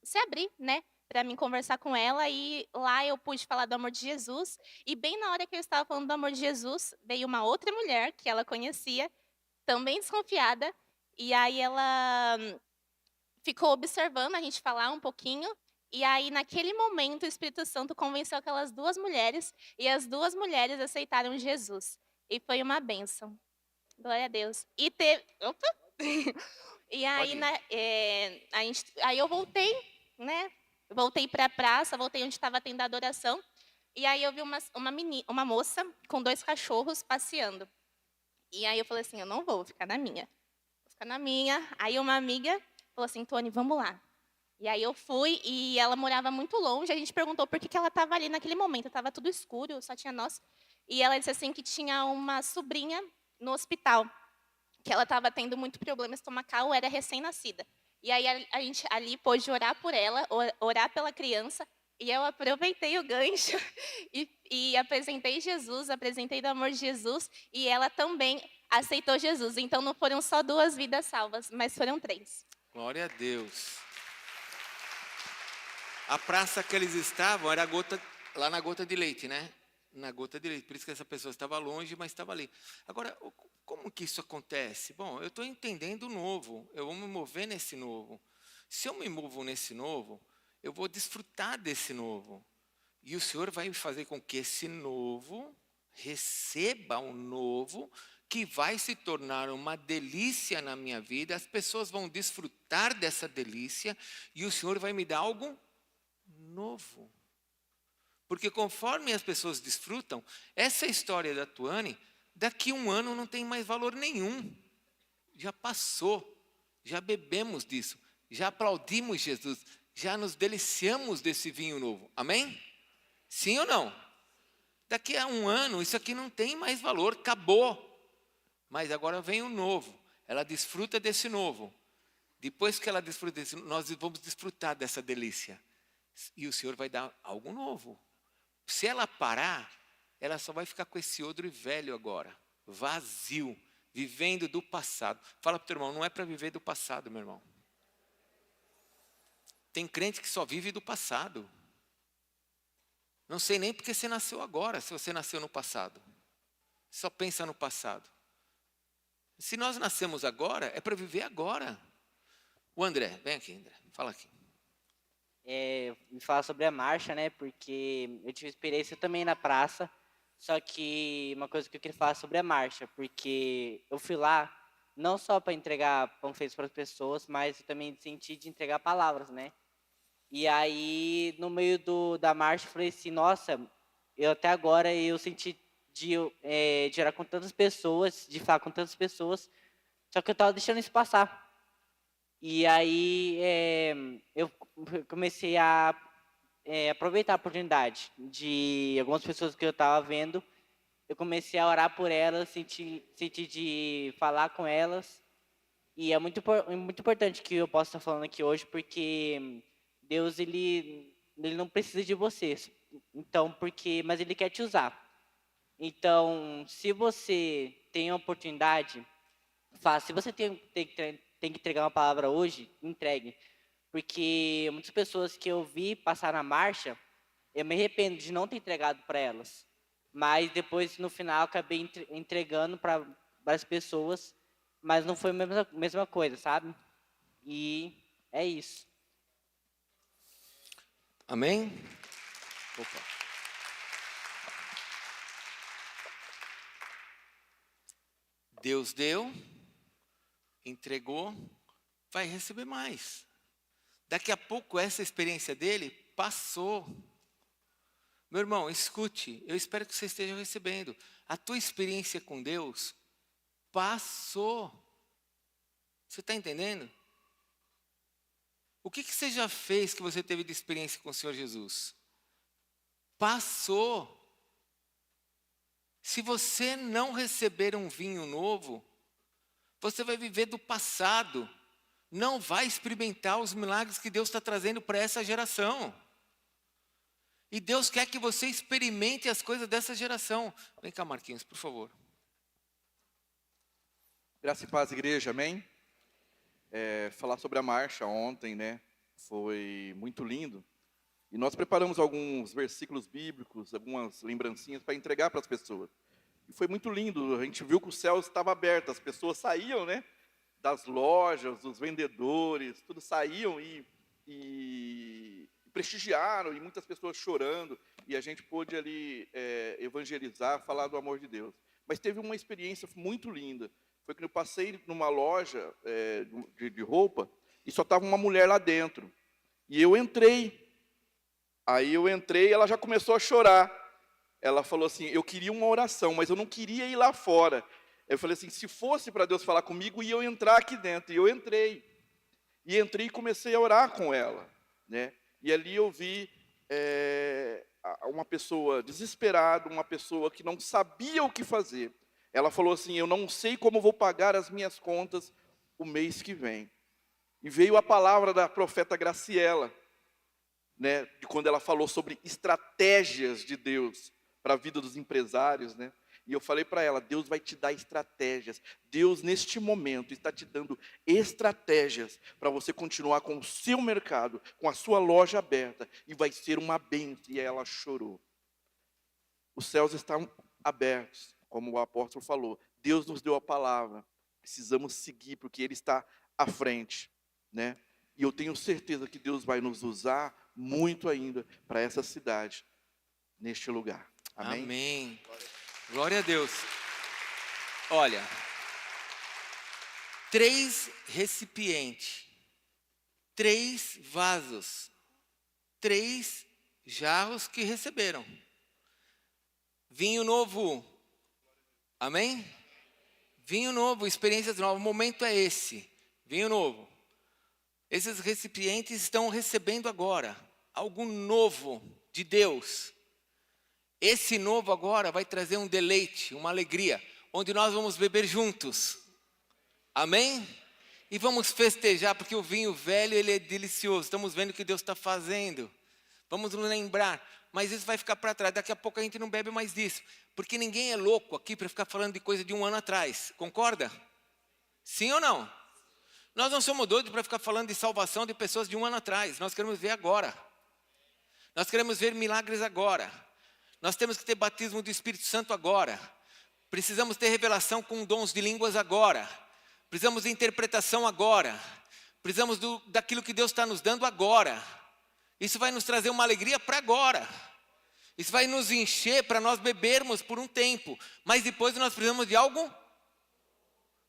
se abrir, né, para mim conversar com ela e lá eu pude falar do amor de Jesus. E bem na hora que eu estava falando do amor de Jesus, veio uma outra mulher que ela conhecia, também desconfiada, e aí ela ficou observando a gente falar um pouquinho. E aí, naquele momento, o Espírito Santo convenceu aquelas duas mulheres e as duas mulheres aceitaram Jesus. E foi uma bênção. Glória a Deus. E teve. Opa! E aí, aí eu voltei, né? Voltei para a praça, voltei onde estava tendo a adoração. E aí eu vi uma moça com dois cachorros passeando. E aí eu falei assim: eu não vou ficar na minha. Vou ficar na minha. Aí uma amiga falou assim: Tony, vamos lá. E aí eu fui e ela morava muito longe. A gente perguntou por que ela estava ali naquele momento. Estava tudo escuro, só tinha nós. E ela disse assim que tinha uma sobrinha no hospital, que ela estava tendo muito problema estomacal, era recém-nascida. E aí a gente ali pôde orar por ela, orar pela criança. E eu aproveitei o gancho e apresentei Jesus, apresentei do amor de Jesus. E ela também aceitou Jesus. Então não foram só duas vidas salvas, mas foram três. Glória a Deus. A praça que eles estavam era lá na Gota de Leite, né? Na Gota de Leite. Por isso que essa pessoa estava longe, mas estava ali. Agora, como que isso acontece? Bom, eu estou entendendo o novo. Eu vou me mover nesse novo. Se eu me movo nesse novo, eu vou desfrutar desse novo. E o Senhor vai fazer com que esse novo receba um novo que vai se tornar uma delícia na minha vida. As pessoas vão desfrutar dessa delícia e o Senhor vai me dar algo novo. Porque conforme as pessoas desfrutam, essa história da Tuane, daqui a um ano não tem mais valor nenhum. Já passou, já bebemos disso, já aplaudimos Jesus, já nos deliciamos desse vinho novo. Amém? Sim ou não? Daqui a um ano, isso aqui não tem mais valor, acabou. Mas agora vem o novo, ela desfruta desse novo. Depois que ela desfruta desse novo, nós vamos desfrutar dessa delícia. E o Senhor vai dar algo novo. Se ela parar, ela só vai ficar com esse odre velho agora, vazio, vivendo do passado. Fala para o teu irmão, não é para viver do passado, meu irmão. Tem crente que só vive do passado. Não sei nem porque você nasceu agora, se você nasceu no passado. Só pensa no passado. Se nós nascemos agora, é para viver agora. O André, vem aqui, André, fala aqui. Me falar sobre a marcha, né? Porque eu tive experiência também na praça. Só que uma coisa que eu queria falar sobre a marcha, porque eu fui lá não só para entregar panfletos para as pessoas, mas eu também senti de entregar palavras, né? E aí, no meio da marcha, eu falei assim, nossa, até agora eu senti de orar com tantas pessoas, de falar com tantas pessoas, só que eu estava deixando isso passar. E aí eu comecei a aproveitar a oportunidade de algumas pessoas que eu estava vendo. Eu comecei a orar por elas, senti de falar com elas. E é muito importante que eu possa estar falando aqui hoje, porque Deus ele não precisa de você. Então, mas Ele quer te usar. Então, se você tem a oportunidade, faça. Se você tem que entregar uma palavra hoje, entregue. Porque muitas pessoas que eu vi passar na marcha, eu me arrependo de não ter entregado para elas. Mas depois, no final, acabei entregando para várias pessoas. mas não foi a mesma coisa, sabe? E é isso. Amém? Opa. Deus deu, entregou, vai receber mais. Daqui a pouco essa experiência dele passou. Meu irmão, escute, eu espero que você esteja recebendo. A tua experiência com Deus passou. Você está entendendo? O que você já fez que você teve de experiência com o Senhor Jesus? Passou. Se você não receber um vinho novo, você vai viver do passado. Não vai experimentar os milagres que Deus está trazendo para essa geração. E Deus quer que você experimente as coisas dessa geração. Vem cá, Marquinhos, por favor. Graça e paz, igreja, amém? Falar sobre a marcha ontem, né? Foi muito lindo. E nós preparamos alguns versículos bíblicos, algumas lembrancinhas para entregar para as pessoas. E foi muito lindo, a gente viu que o céu estava aberto, as pessoas saíam, né? Das lojas, dos vendedores, tudo saíam e prestigiaram, e muitas pessoas chorando. E a gente pôde ali evangelizar, falar do amor de Deus. Mas teve uma experiência muito linda. Foi que eu passei numa loja de roupa e só estava uma mulher lá dentro. E eu entrei. Aí eu entrei, ela já começou a chorar. Ela falou assim, eu queria uma oração, mas eu não queria ir lá fora. Eu falei assim, se fosse para Deus falar comigo, ia eu entrar aqui dentro. E eu entrei. E entrei e comecei a orar com ela, né? E ali eu vi uma pessoa desesperada, uma pessoa que não sabia o que fazer. Ela falou assim, eu não sei como vou pagar as minhas contas o mês que vem. E veio a palavra da profeta Graciela, né, de quando ela falou sobre estratégias de Deus para a vida dos empresários, né? E eu falei para ela, Deus vai te dar estratégias. Deus, neste momento, está te dando estratégias para você continuar com o seu mercado, com a sua loja aberta, e vai ser uma bênção. E ela chorou. Os céus estão abertos, como o apóstolo falou. Deus nos deu a palavra. Precisamos seguir, porque Ele está à frente, né? E eu tenho certeza que Deus vai nos usar muito ainda para essa cidade, neste lugar. Amém? Amém. Glória a Deus. Olha, 3 recipientes, 3 vasos, 3 jarros que receberam. Vinho novo. Amém? Vinho novo, experiências novas. O momento é esse. Vinho novo. Esses recipientes estão recebendo agora algo novo de Deus. Esse novo agora vai trazer um deleite, uma alegria, onde nós vamos beber juntos. Amém? E vamos festejar, porque o vinho velho, ele é delicioso. Estamos vendo o que Deus está fazendo. Vamos nos lembrar. Mas isso vai ficar para trás. Daqui a pouco a gente não bebe mais disso. Porque ninguém é louco aqui para ficar falando de coisa de 1 ano atrás. Concorda? Sim ou não? Nós não somos doidos para ficar falando de salvação de pessoas de 1 ano atrás. Nós queremos ver agora. Nós queremos ver milagres agora. Nós temos que ter batismo do Espírito Santo agora. Precisamos ter revelação com dons de línguas agora. Precisamos de interpretação agora. Precisamos daquilo que Deus está nos dando agora. Isso vai nos trazer uma alegria para agora. Isso vai nos encher para nós bebermos por um tempo. Mas depois nós precisamos de algo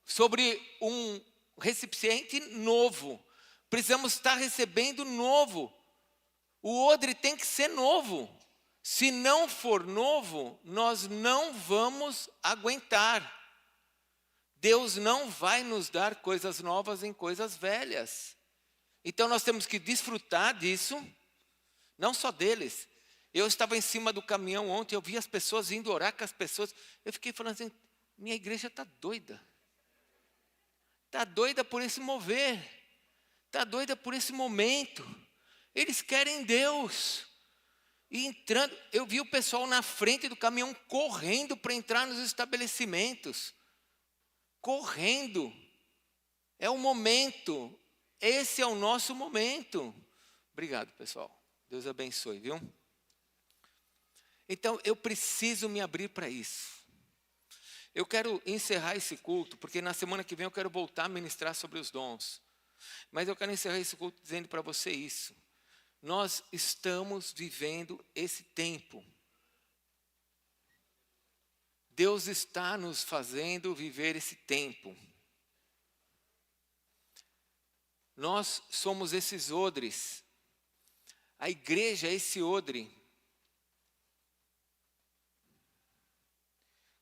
sobre um recipiente novo. Precisamos estar recebendo novo. O odre tem que ser novo. Se não for novo, nós não vamos aguentar. Deus não vai nos dar coisas novas em coisas velhas. Então nós temos que desfrutar disso, não só deles. Eu estava em cima do caminhão ontem, eu vi as pessoas indo orar com as pessoas. Eu fiquei falando assim, minha igreja está doida. Está doida por esse mover. Está doida por esse momento. Eles querem Deus. E entrando, eu vi o pessoal na frente do caminhão correndo para entrar nos estabelecimentos. Correndo. É o momento. Esse é o nosso momento. Obrigado, pessoal. Deus abençoe, viu? Então, eu preciso me abrir para isso. Eu quero encerrar esse culto, porque na semana que vem eu quero voltar a ministrar sobre os dons. Mas eu quero encerrar esse culto dizendo para você isso. Nós estamos vivendo esse tempo. Deus está nos fazendo viver esse tempo. Nós somos esses odres. A igreja é esse odre.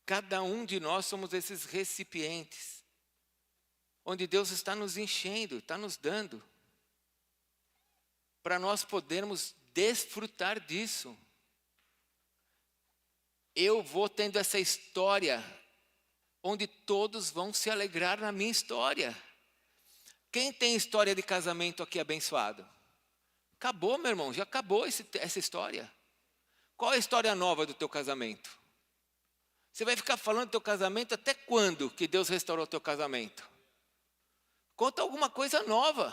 Cada um de nós somos esses recipientes, onde Deus está nos enchendo, está nos dando, para nós podermos desfrutar disso. Eu vou tendo essa história, onde todos vão se alegrar na minha história. Quem tem história de casamento aqui abençoado? Acabou, meu irmão, já acabou essa história. Qual é a história nova do teu casamento? Você vai ficar falando do teu casamento até quando que Deus restaurou o teu casamento? Conta alguma coisa nova.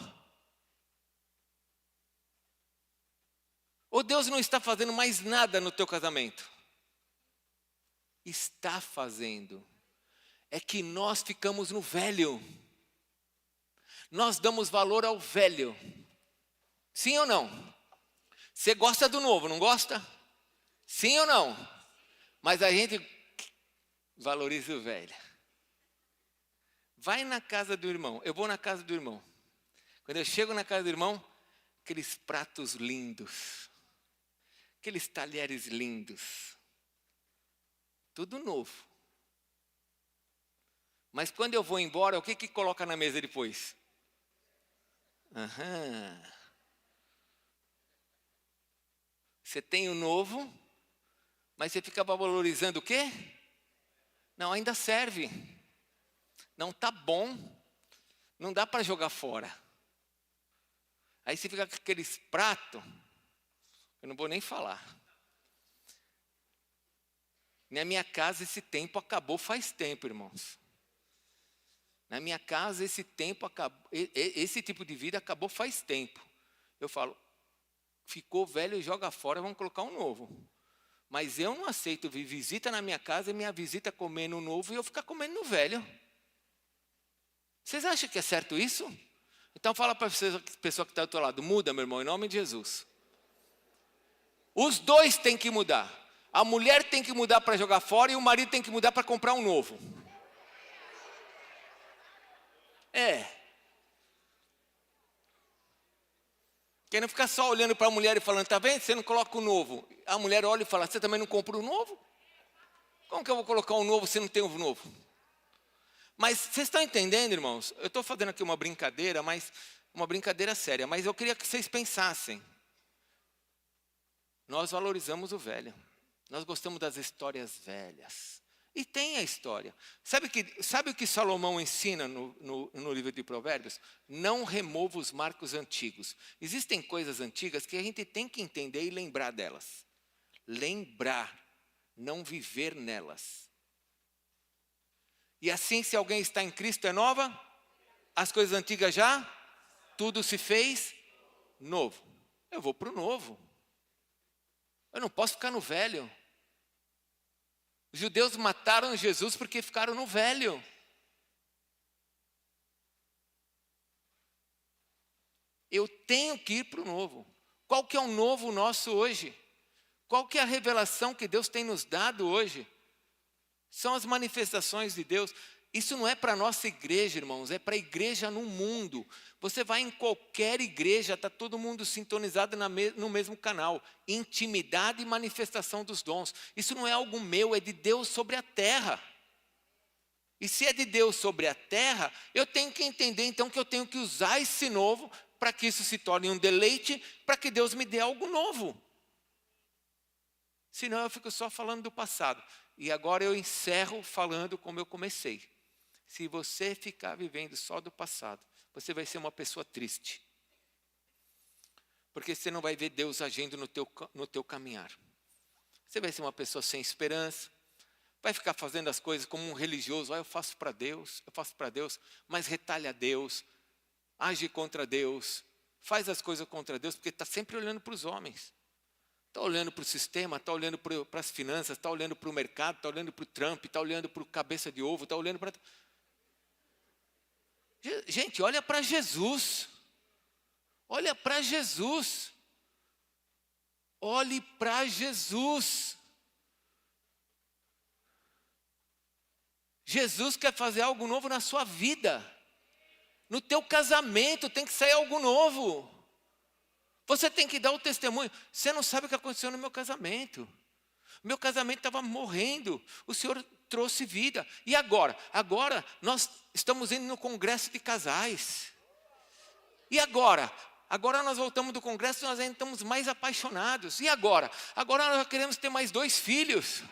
Ou Deus não está fazendo mais nada no teu casamento? Está fazendo. É que nós ficamos no velho. Nós damos valor ao velho. Sim ou não? Você gosta do novo, não gosta? Sim ou não? Mas a gente valoriza o velho. Vai na casa do irmão. Eu vou na casa do irmão. Quando eu chego na casa do irmão, aqueles pratos lindos. Aqueles talheres lindos. Tudo novo. Mas quando eu vou embora, o que coloca na mesa depois? Você tem o novo, mas você fica valorizando o quê? Não, ainda serve. Não está bom. Não dá para jogar fora. Aí você fica com aqueles pratos. Eu não vou nem falar. Na minha casa esse tempo acabou faz tempo, irmãos. Na minha casa esse tempo acabou, esse tipo de vida acabou faz tempo. Eu falo, ficou velho, joga fora, vamos colocar um novo. Mas eu não aceito vir visita na minha casa e minha visita comer no novo e eu ficar comendo no velho. Vocês acham que é certo isso? Então fala para a pessoa que está do teu lado, muda, meu irmão, em nome de Jesus. Os dois têm que mudar. A mulher tem que mudar para jogar fora e o marido tem que mudar para comprar um novo. Querendo ficar só olhando para a mulher e falando, tá vendo? Você não coloca o novo. A mulher olha e fala, você também não compra o novo? Como que eu vou colocar um novo se não tem um novo? Mas vocês estão entendendo, irmãos? Eu estou fazendo aqui uma brincadeira, mas uma brincadeira séria. Mas eu queria que vocês pensassem. Nós valorizamos o velho. Nós gostamos das histórias velhas. E tem a história. Sabe o que Salomão ensina no livro de Provérbios? Não remova os marcos antigos. Existem coisas antigas que a gente tem que entender e lembrar delas. Lembrar, não viver nelas. E assim, se alguém está em Cristo, é nova? As coisas antigas já? Tudo se fez novo. Eu vou para o novo. Eu não posso ficar no velho. Os judeus mataram Jesus porque ficaram no velho. Eu tenho que ir para o novo. Qual que é o novo nosso hoje? Qual que é a revelação que Deus tem nos dado hoje? São as manifestações de Deus. Isso não é para a nossa igreja, irmãos, é para a igreja no mundo. Você vai em qualquer igreja, está todo mundo sintonizado no mesmo canal. Intimidade e manifestação dos dons. Isso não é algo meu, é de Deus sobre a terra. E se é de Deus sobre a terra, eu tenho que entender então que eu tenho que usar esse novo para que isso se torne um deleite, para que Deus me dê algo novo. Senão eu fico só falando do passado. E agora eu encerro falando como eu comecei. Se você ficar vivendo só do passado, você vai ser uma pessoa triste. Porque você não vai ver Deus agindo no teu caminhar. Você vai ser uma pessoa sem esperança. Vai ficar fazendo as coisas como um religioso. Eu faço para Deus, mas retalha a Deus. Age contra Deus. Faz as coisas contra Deus, porque está sempre olhando para os homens. Está olhando para o sistema, está olhando para as finanças, está olhando para o mercado, está olhando para o Trump, está olhando para o cabeça de ovo, está olhando para... Gente, olha para Jesus. Olha para Jesus. Olhe para Jesus. Jesus quer fazer algo novo na sua vida. No teu casamento tem que sair algo novo. Você tem que dar o testemunho. Você não sabe o que aconteceu no meu casamento. Meu casamento estava morrendo. O Senhor trouxe vida. E agora? Agora nós estamos indo no congresso de casais. E agora? Agora nós voltamos do congresso e nós ainda estamos mais apaixonados. E agora? Agora nós queremos ter mais 2 filhos.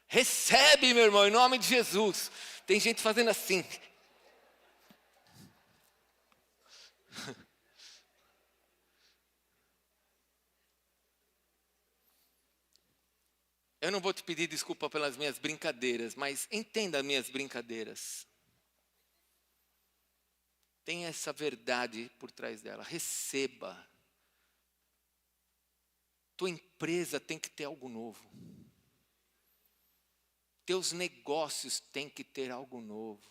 Recebe, meu irmão, em nome de Jesus. Tem gente fazendo assim. Eu não vou te pedir desculpa pelas minhas brincadeiras, mas entenda as minhas brincadeiras. Tem essa verdade por trás dela. Receba. Tua empresa tem que ter algo novo. Teus negócios têm que ter algo novo.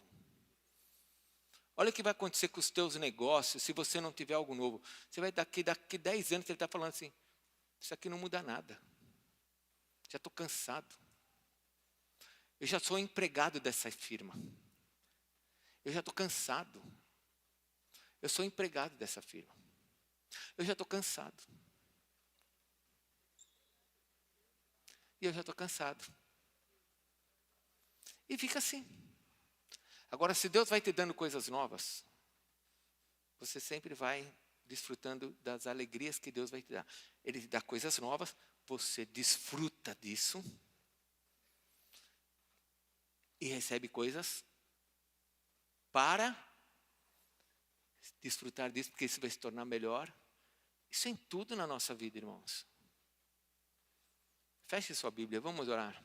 Olha o que vai acontecer com os teus negócios se você não tiver algo novo. Você vai daqui 10 anos ele está falando assim, isso aqui não muda nada. Já estou cansado. Eu já sou empregado dessa firma. Eu já estou cansado. Eu sou empregado dessa firma. Eu já estou cansado. E eu já estou cansado. E fica assim. Agora, se Deus vai te dando coisas novas, você sempre vai desfrutando das alegrias que Deus vai te dar. Ele te dá coisas novas, você desfruta disso e recebe coisas para desfrutar disso, porque isso vai se tornar melhor. Isso é em tudo na nossa vida, irmãos. Feche sua Bíblia, vamos orar.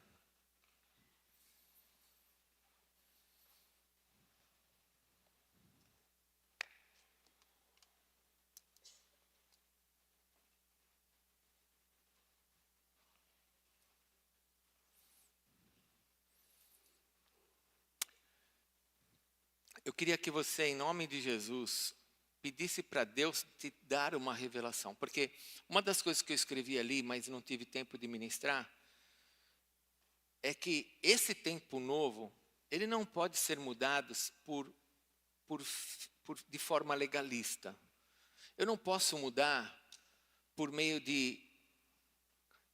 Eu queria que você, em nome de Jesus, pedisse para Deus te dar uma revelação. Porque uma das coisas que eu escrevi ali, mas não tive tempo de ministrar, é que esse tempo novo, ele não pode ser mudado de forma legalista. Eu não posso mudar por meio de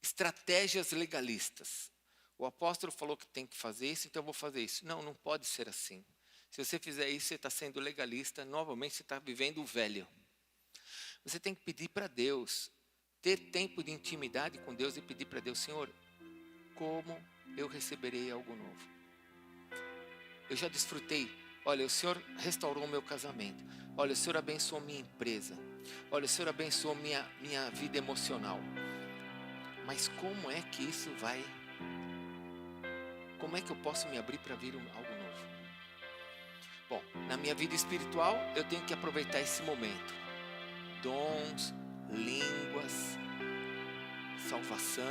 estratégias legalistas. O apóstolo falou que tem que fazer isso, então eu vou fazer isso. Não, não pode ser assim. Se você fizer isso, você está sendo legalista, novamente você está vivendo o velho. Você tem que pedir para Deus, ter tempo de intimidade com Deus e pedir para Deus, Senhor, como eu receberei algo novo? Eu já desfrutei, olha, o Senhor restaurou o meu casamento, olha, o Senhor abençoou minha empresa, olha, o Senhor abençoou minha vida emocional. Mas como é que isso vai, como é que eu posso me abrir para vir algo novo? Bom, na minha vida espiritual, eu tenho que aproveitar esse momento. Dons, línguas, salvação.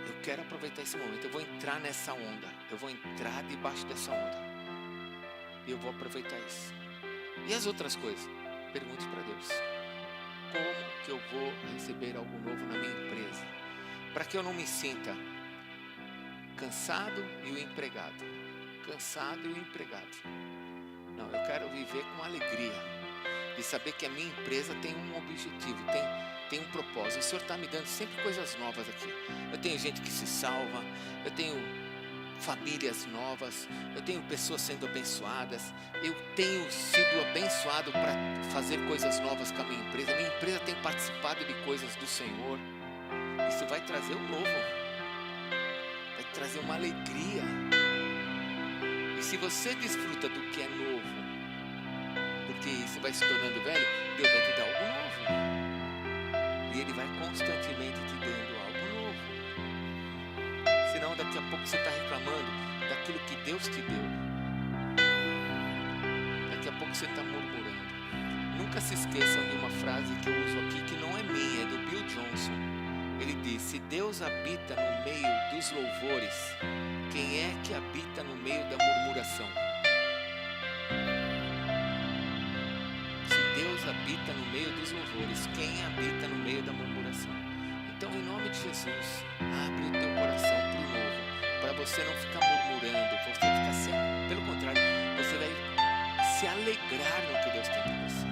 Eu quero aproveitar esse momento. Eu vou entrar nessa onda. Eu vou entrar debaixo dessa onda. E eu vou aproveitar isso. E as outras coisas? Pergunte para Deus. Como que eu vou receber algo novo na minha empresa? Para que eu não me sinta cansado e o empregado. Cansado e o empregado. Não, eu quero viver com alegria de saber que a minha empresa tem um objetivo, tem um propósito. O Senhor está me dando sempre coisas novas aqui. Eu tenho gente que se salva, eu tenho famílias novas, eu tenho pessoas sendo abençoadas, eu tenho sido abençoado para fazer coisas novas com a minha empresa. A minha empresa tem participado de coisas do Senhor. Isso vai trazer um novo, vai trazer uma alegria. E se você desfruta do que é novo, porque você vai se tornando velho, Deus vai te dar algo novo. E Ele vai constantemente te dando algo novo. Senão daqui a pouco você está reclamando daquilo que Deus te deu. Daqui a pouco você está murmurando. Nunca se esqueçam de uma frase que eu uso aqui, que não é minha, é do Bill Johnson. Ele diz: se Deus habita no meio dos louvores, quem é que habita no meio da murmuração? Se Deus habita no meio dos louvores, quem habita no meio da murmuração? Então, em nome de Jesus, abre o teu coração para o novo, para você não ficar murmurando, você ficar assim. Pelo contrário, você vai se alegrar no que Deus tem para você.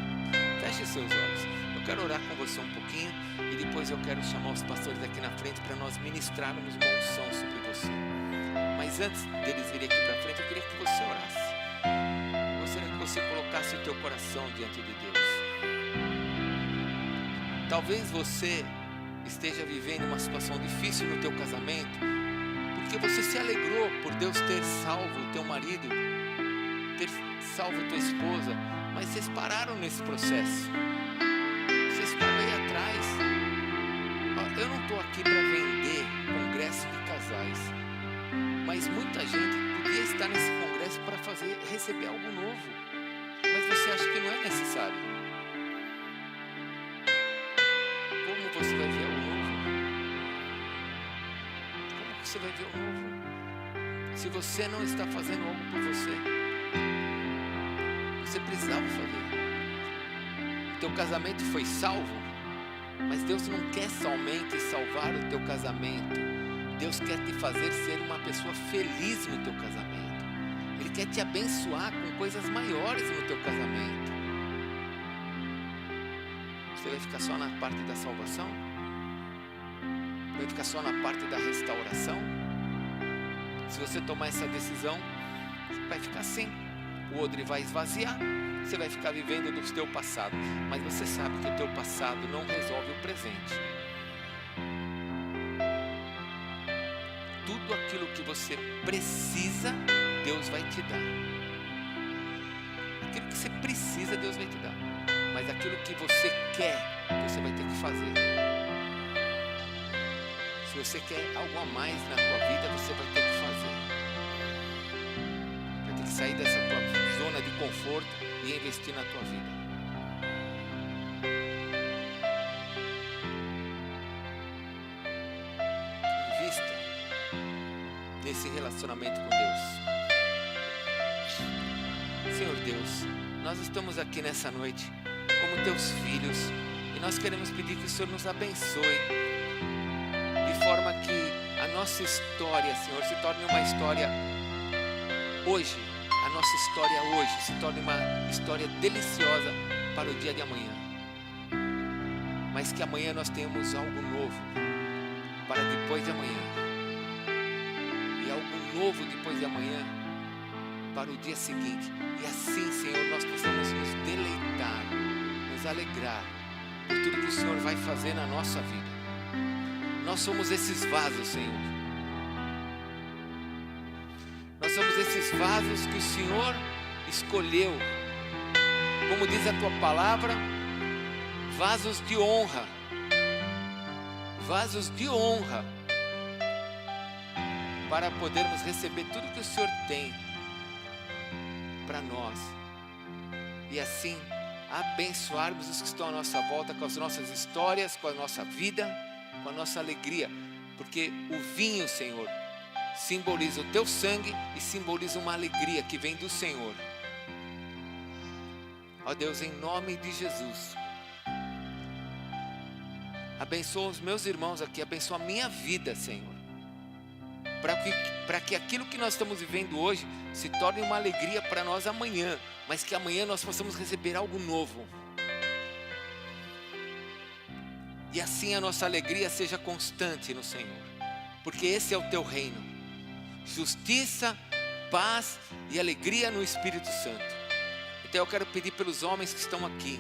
Feche seus olhos. Eu quero orar com você um pouquinho e depois eu quero chamar os pastores aqui na frente para nós ministrarmos uma unção sobre você. Mas antes deles virem aqui para frente, eu queria que você orasse. Eu gostaria que você colocasse o teu coração diante de Deus. Talvez você esteja vivendo uma situação difícil no teu casamento, porque você se alegrou por Deus ter salvo o teu marido, ter salvo tua esposa, mas vocês pararam nesse processo. Vocês ficaram aí atrás. Eu não estou aqui para vender congresso de casais, mas muita gente podia estar nesse congresso para receber algo novo, mas você acha que não é necessário. Como você vai ver o novo? Como você vai ver o novo? Se você não está fazendo algo por você, você precisava fazer. O teu casamento foi salvo, mas Deus não quer somente salvar o teu casamento. Deus quer te fazer ser uma pessoa feliz no teu casamento. Ele quer te abençoar com coisas maiores no teu casamento. Você vai ficar só na parte da salvação? Vai ficar só na parte da restauração? Se você tomar essa decisão, vai ficar assim. O odre vai esvaziar. Você vai ficar vivendo do teu passado. Mas você sabe que o teu passado não resolve o presente. Tudo aquilo que você precisa, Deus vai te dar. Aquilo que você precisa, Deus vai te dar. Mas aquilo que você quer, você vai ter que fazer. Se você quer algo a mais na tua vida, você vai ter que fazer. Vai ter que sair dessa tua zona de conforto e investir na tua vida. Invista nesse relacionamento com Deus. Senhor Deus, nós estamos aqui nessa noite como teus filhos e nós queremos pedir que o Senhor nos abençoe de forma que a nossa história, Senhor, se torne uma história hoje, a nossa história hoje se torne uma história deliciosa para o dia de amanhã, mas que amanhã nós tenhamos algo novo para depois de amanhã e algo novo depois de amanhã para o dia seguinte, e assim, Senhor, nós possamos nos deleitar, nos alegrar por tudo que o Senhor vai fazer na nossa vida. Nós somos esses vasos, Senhor. Nós somos esses vasos que o Senhor escolheu, como diz a tua palavra, vasos de honra. Vasos de honra, para podermos receber tudo que o Senhor tem para nós, e assim abençoarmos os que estão à nossa volta com as nossas histórias, com a nossa vida, com a nossa alegria, porque o vinho, Senhor, simboliza o teu sangue e simboliza uma alegria que vem do Senhor. Ó Deus, em nome de Jesus, abençoa os meus irmãos aqui, abençoa a minha vida, Senhor, para que aquilo que nós estamos vivendo hoje se torne uma alegria para nós amanhã, mas que amanhã nós possamos receber algo novo. E assim a nossa alegria seja constante no Senhor, porque esse é o teu reino: justiça, paz e alegria no Espírito Santo. Então eu quero pedir pelos homens que estão aqui,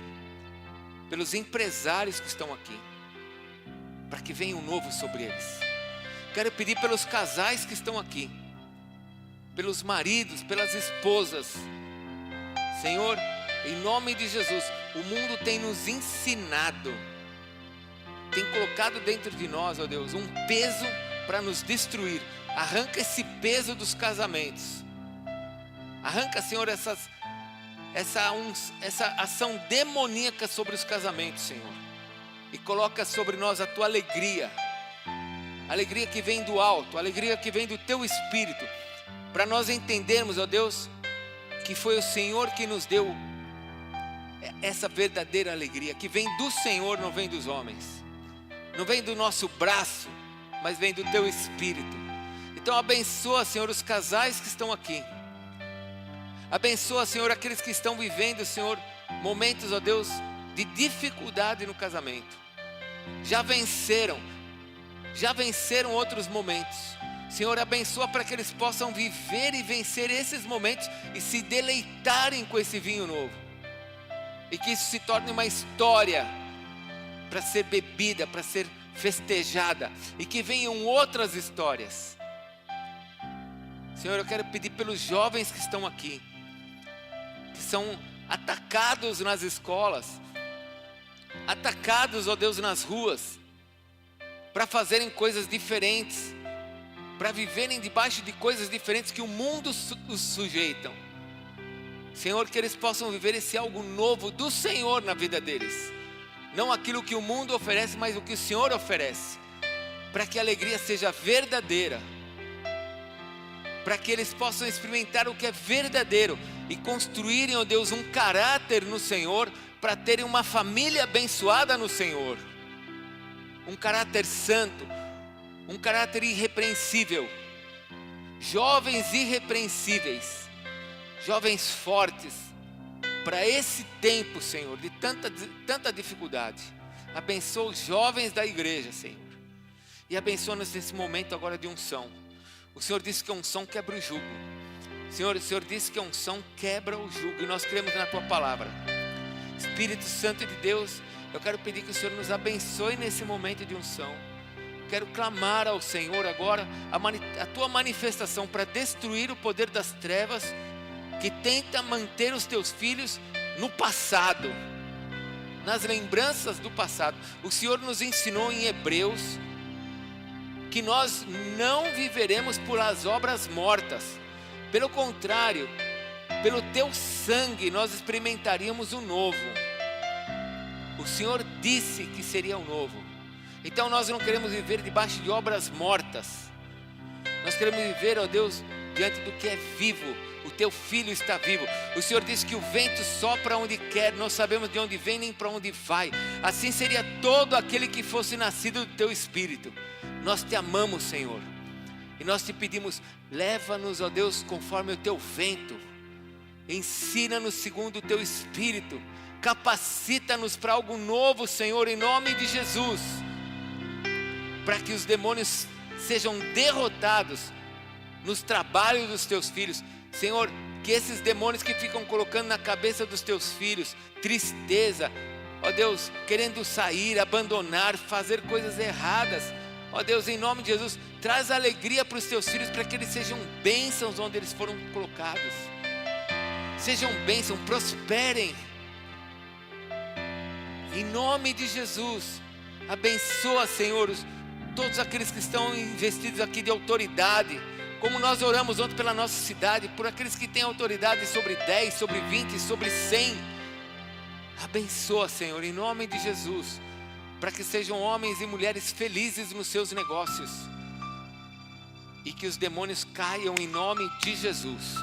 pelos empresários que estão aqui, para que venha um novo sobre eles. Quero pedir pelos casais que estão aqui, pelos maridos, pelas esposas. Senhor, em nome de Jesus, o mundo tem nos ensinado, tem colocado dentro de nós, ó Deus, um peso para nos destruir. Arranca esse peso dos casamentos. Arranca, Senhor, essa ação demoníaca sobre os casamentos, Senhor. E coloca sobre nós a tua alegria. Alegria que vem do alto, alegria que vem do teu Espírito. Para nós entendermos, ó Deus, que foi o Senhor que nos deu essa verdadeira alegria. Que vem do Senhor, não vem dos homens. Não vem do nosso braço, mas vem do teu Espírito. Então abençoa, Senhor, os casais que estão aqui. Abençoa, Senhor, aqueles que estão vivendo, Senhor, momentos, ó Deus, de dificuldade no casamento. Já venceram outros momentos. Senhor, abençoa para que eles possam viver e vencer esses momentos e se deleitarem com esse vinho novo. E que isso se torne uma história para ser bebida, para ser festejada. E que venham outras histórias. Senhor, eu quero pedir pelos jovens que estão aqui, que são atacados nas escolas, atacados, ó Deus, nas ruas, para fazerem coisas diferentes, para viverem debaixo de coisas diferentes que o mundo os sujeitam. Senhor, que eles possam viver esse algo novo do Senhor na vida deles. Não aquilo que o mundo oferece, mas o que o Senhor oferece. Para que a alegria seja verdadeira. Para que eles possam experimentar o que é verdadeiro. E construírem, ó Deus, um caráter no Senhor. Para terem uma família abençoada no Senhor. Um caráter santo. Um caráter irrepreensível. Jovens irrepreensíveis. Jovens fortes. Para esse tempo, Senhor, de tanta dificuldade. Abençoa os jovens da igreja, Senhor. E abençoa-nos nesse momento agora de unção. O Senhor disse que a unção quebra o jugo. Senhor, o Senhor disse que a unção quebra o jugo. E nós cremos na Tua palavra. Espírito Santo de Deus, eu quero pedir que o Senhor nos abençoe nesse momento de unção. Quero clamar ao Senhor agora a Tua manifestação para destruir o poder das trevas que tenta manter os Teus filhos no passado, nas lembranças do passado. O Senhor nos ensinou em Hebreus que nós não viveremos por as obras mortas. Pelo contrário, pelo Teu sangue nós experimentaríamos o novo. O Senhor disse que seria o novo. Então nós não queremos viver debaixo de obras mortas. Nós queremos viver, ó Deus, diante do que é vivo. O Teu Filho está vivo. O Senhor disse que o vento sopra onde quer. Não sabemos de onde vem nem para onde vai. Assim seria todo aquele que fosse nascido do Teu Espírito. Nós Te amamos, Senhor. E nós Te pedimos, leva-nos, ó Deus, conforme o Teu vento. Ensina-nos segundo o Teu Espírito. Capacita-nos para algo novo, Senhor, em nome de Jesus. Para que os demônios sejam derrotados nos trabalhos dos Teus filhos. Senhor, que esses demônios que ficam colocando na cabeça dos Teus filhos tristeza, ó Deus, querendo sair, abandonar, fazer coisas erradas, ó Deus, em nome de Jesus, traz alegria para os Teus filhos, para que eles sejam bênçãos onde eles foram colocados. Sejam bênçãos, prosperem. Em nome de Jesus, abençoa, Senhor, todos aqueles que estão investidos aqui de autoridade, como nós oramos ontem pela nossa cidade, por aqueles que têm autoridade sobre 10, sobre 20, sobre 100. Abençoa, Senhor, em nome de Jesus, para que sejam homens e mulheres felizes nos seus negócios. E que os demônios caiam em nome de Jesus.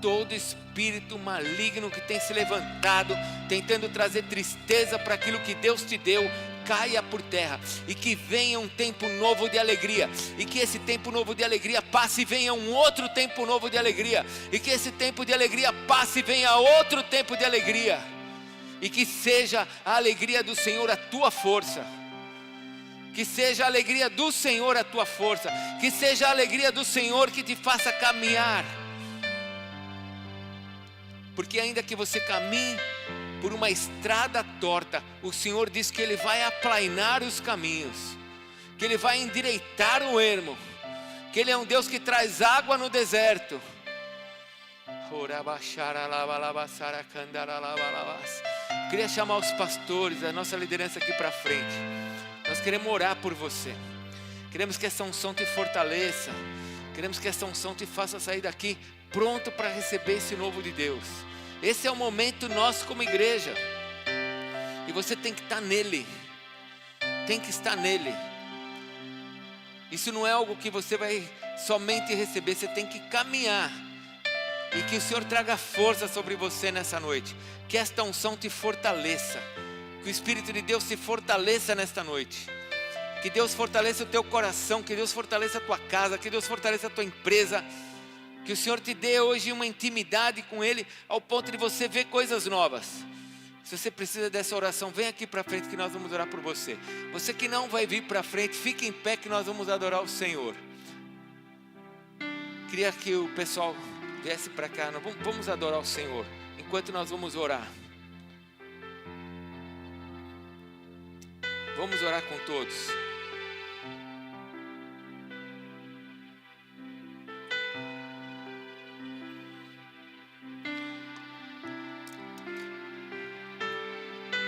Todo espírito maligno que tem se levantado, tentando trazer tristeza para aquilo que Deus te deu, caia por terra. E que venha um tempo novo de alegria. E que esse tempo novo de alegria passe e venha um outro tempo novo de alegria. E que esse tempo de alegria passe e venha outro tempo de alegria. E que seja a alegria do Senhor a tua força. Que seja a alegria do Senhor a tua força. Que seja a alegria do Senhor que te faça caminhar. Porque ainda que você caminhe por uma estrada torta, o Senhor diz que Ele vai aplainar os caminhos, que Ele vai endireitar o ermo, que Ele é um Deus que traz água no deserto. Queria chamar os pastores, a nossa liderança aqui para frente. Nós queremos orar por você. Queremos que essa unção te fortaleça. Queremos que essa unção te faça sair daqui pronto para receber esse novo de Deus. Esse é o momento nosso como igreja. E você tem que estar nele. Tem que estar nele. Isso não é algo que você vai somente receber, você tem que caminhar. E que o Senhor traga força sobre você nessa noite. Que esta unção te fortaleça. Que o Espírito de Deus se fortaleça nesta noite. Que Deus fortaleça o teu coração. Que Deus fortaleça a tua casa. Que Deus fortaleça a tua empresa. Que o Senhor te dê hoje uma intimidade com Ele, ao ponto de você ver coisas novas. Se você precisa dessa oração, vem aqui para frente que nós vamos orar por você. Você que não vai vir para frente, fique em pé que nós vamos adorar o Senhor. Queria que o pessoal viesse para cá. Vamos adorar o Senhor enquanto nós vamos orar. Vamos orar com todos.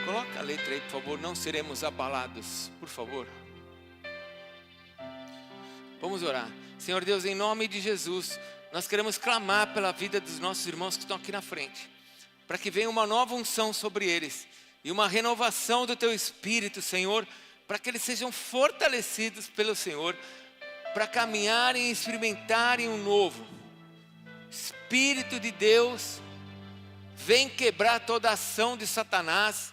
Coloca a letra aí, por favor. Não seremos abalados, por favor. Vamos orar. Senhor Deus, em nome de Jesus, nós queremos clamar pela vida dos nossos irmãos que estão aqui na frente, para que venha uma nova unção sobre eles e uma renovação do Teu Espírito, Senhor, para que eles sejam fortalecidos pelo Senhor, para caminharem e experimentarem um novo. Espírito de Deus, vem quebrar toda a ação de Satanás,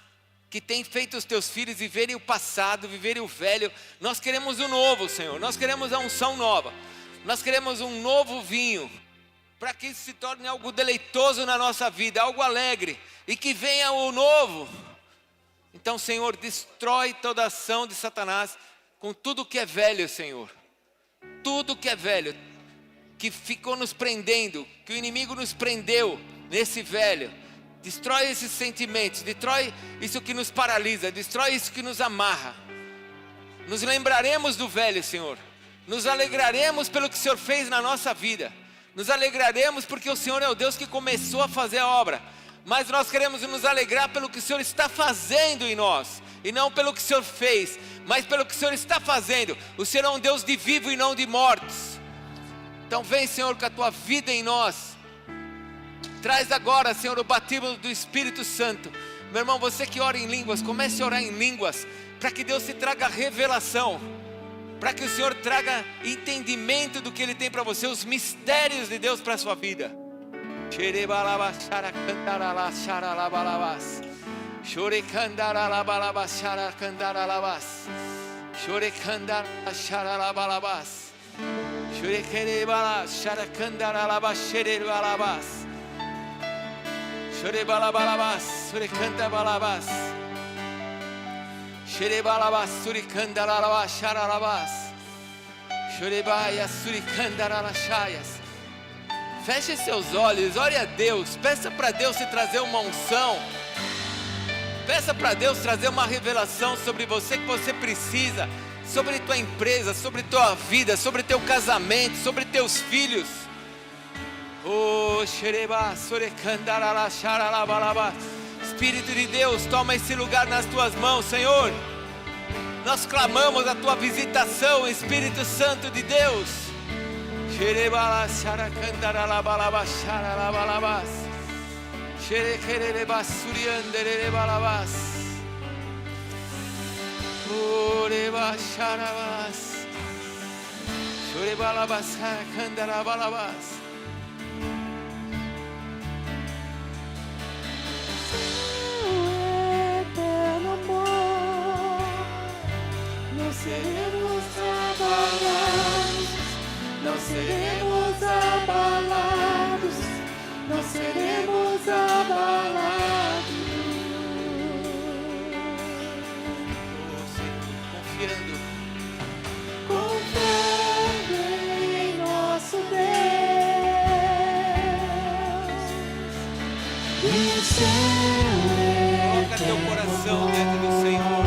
que tem feito os Teus filhos viverem o passado, viverem o velho. Nós queremos o novo, Senhor, nós queremos a unção nova, nós queremos um novo vinho, para que isso se torne algo deleitoso na nossa vida, algo alegre, e que venha o novo. Então, Senhor, destrói toda a ação de Satanás com tudo que é velho, Senhor. Tudo que é velho, que ficou nos prendendo, que o inimigo nos prendeu nesse velho. Destrói esses sentimentos, destrói isso que nos paralisa, destrói isso que nos amarra. Nos lembraremos do velho, Senhor. Nos alegraremos pelo que o Senhor fez na nossa vida. Nos alegraremos porque o Senhor é o Deus que começou a fazer a obra. Mas nós queremos nos alegrar pelo que o Senhor está fazendo em nós. E não pelo que o Senhor fez, mas pelo que o Senhor está fazendo. O Senhor é um Deus de vivo e não de mortos. Então vem, Senhor, com a Tua vida em nós. Traz agora, Senhor, o batismo do Espírito Santo. Meu irmão, você que ora em línguas, comece a orar em línguas, para que Deus te traga revelação, para que o Senhor traga entendimento do que Ele tem para você, os mistérios de Deus para a sua vida. Balabas, suricanda balabas, xerebalabas, suricanda lalabas, xaralabas, xorebaia, suricanda lalachaias. Feche seus olhos, ore a Deus, peça para Deus te trazer uma unção, peça para Deus trazer uma revelação sobre você que você precisa, sobre tua empresa, sobre tua vida, sobre teu casamento, sobre teus filhos. Oh, Espírito de Deus, toma esse lugar nas tuas mãos, Senhor. Nós clamamos a tua visitação, Espírito Santo de Deus. Não seremos abalados, não seremos abalados, não seremos abalados. Confiando, Confiando em nosso Deus, e o céu coloca teu coração dentro do Senhor.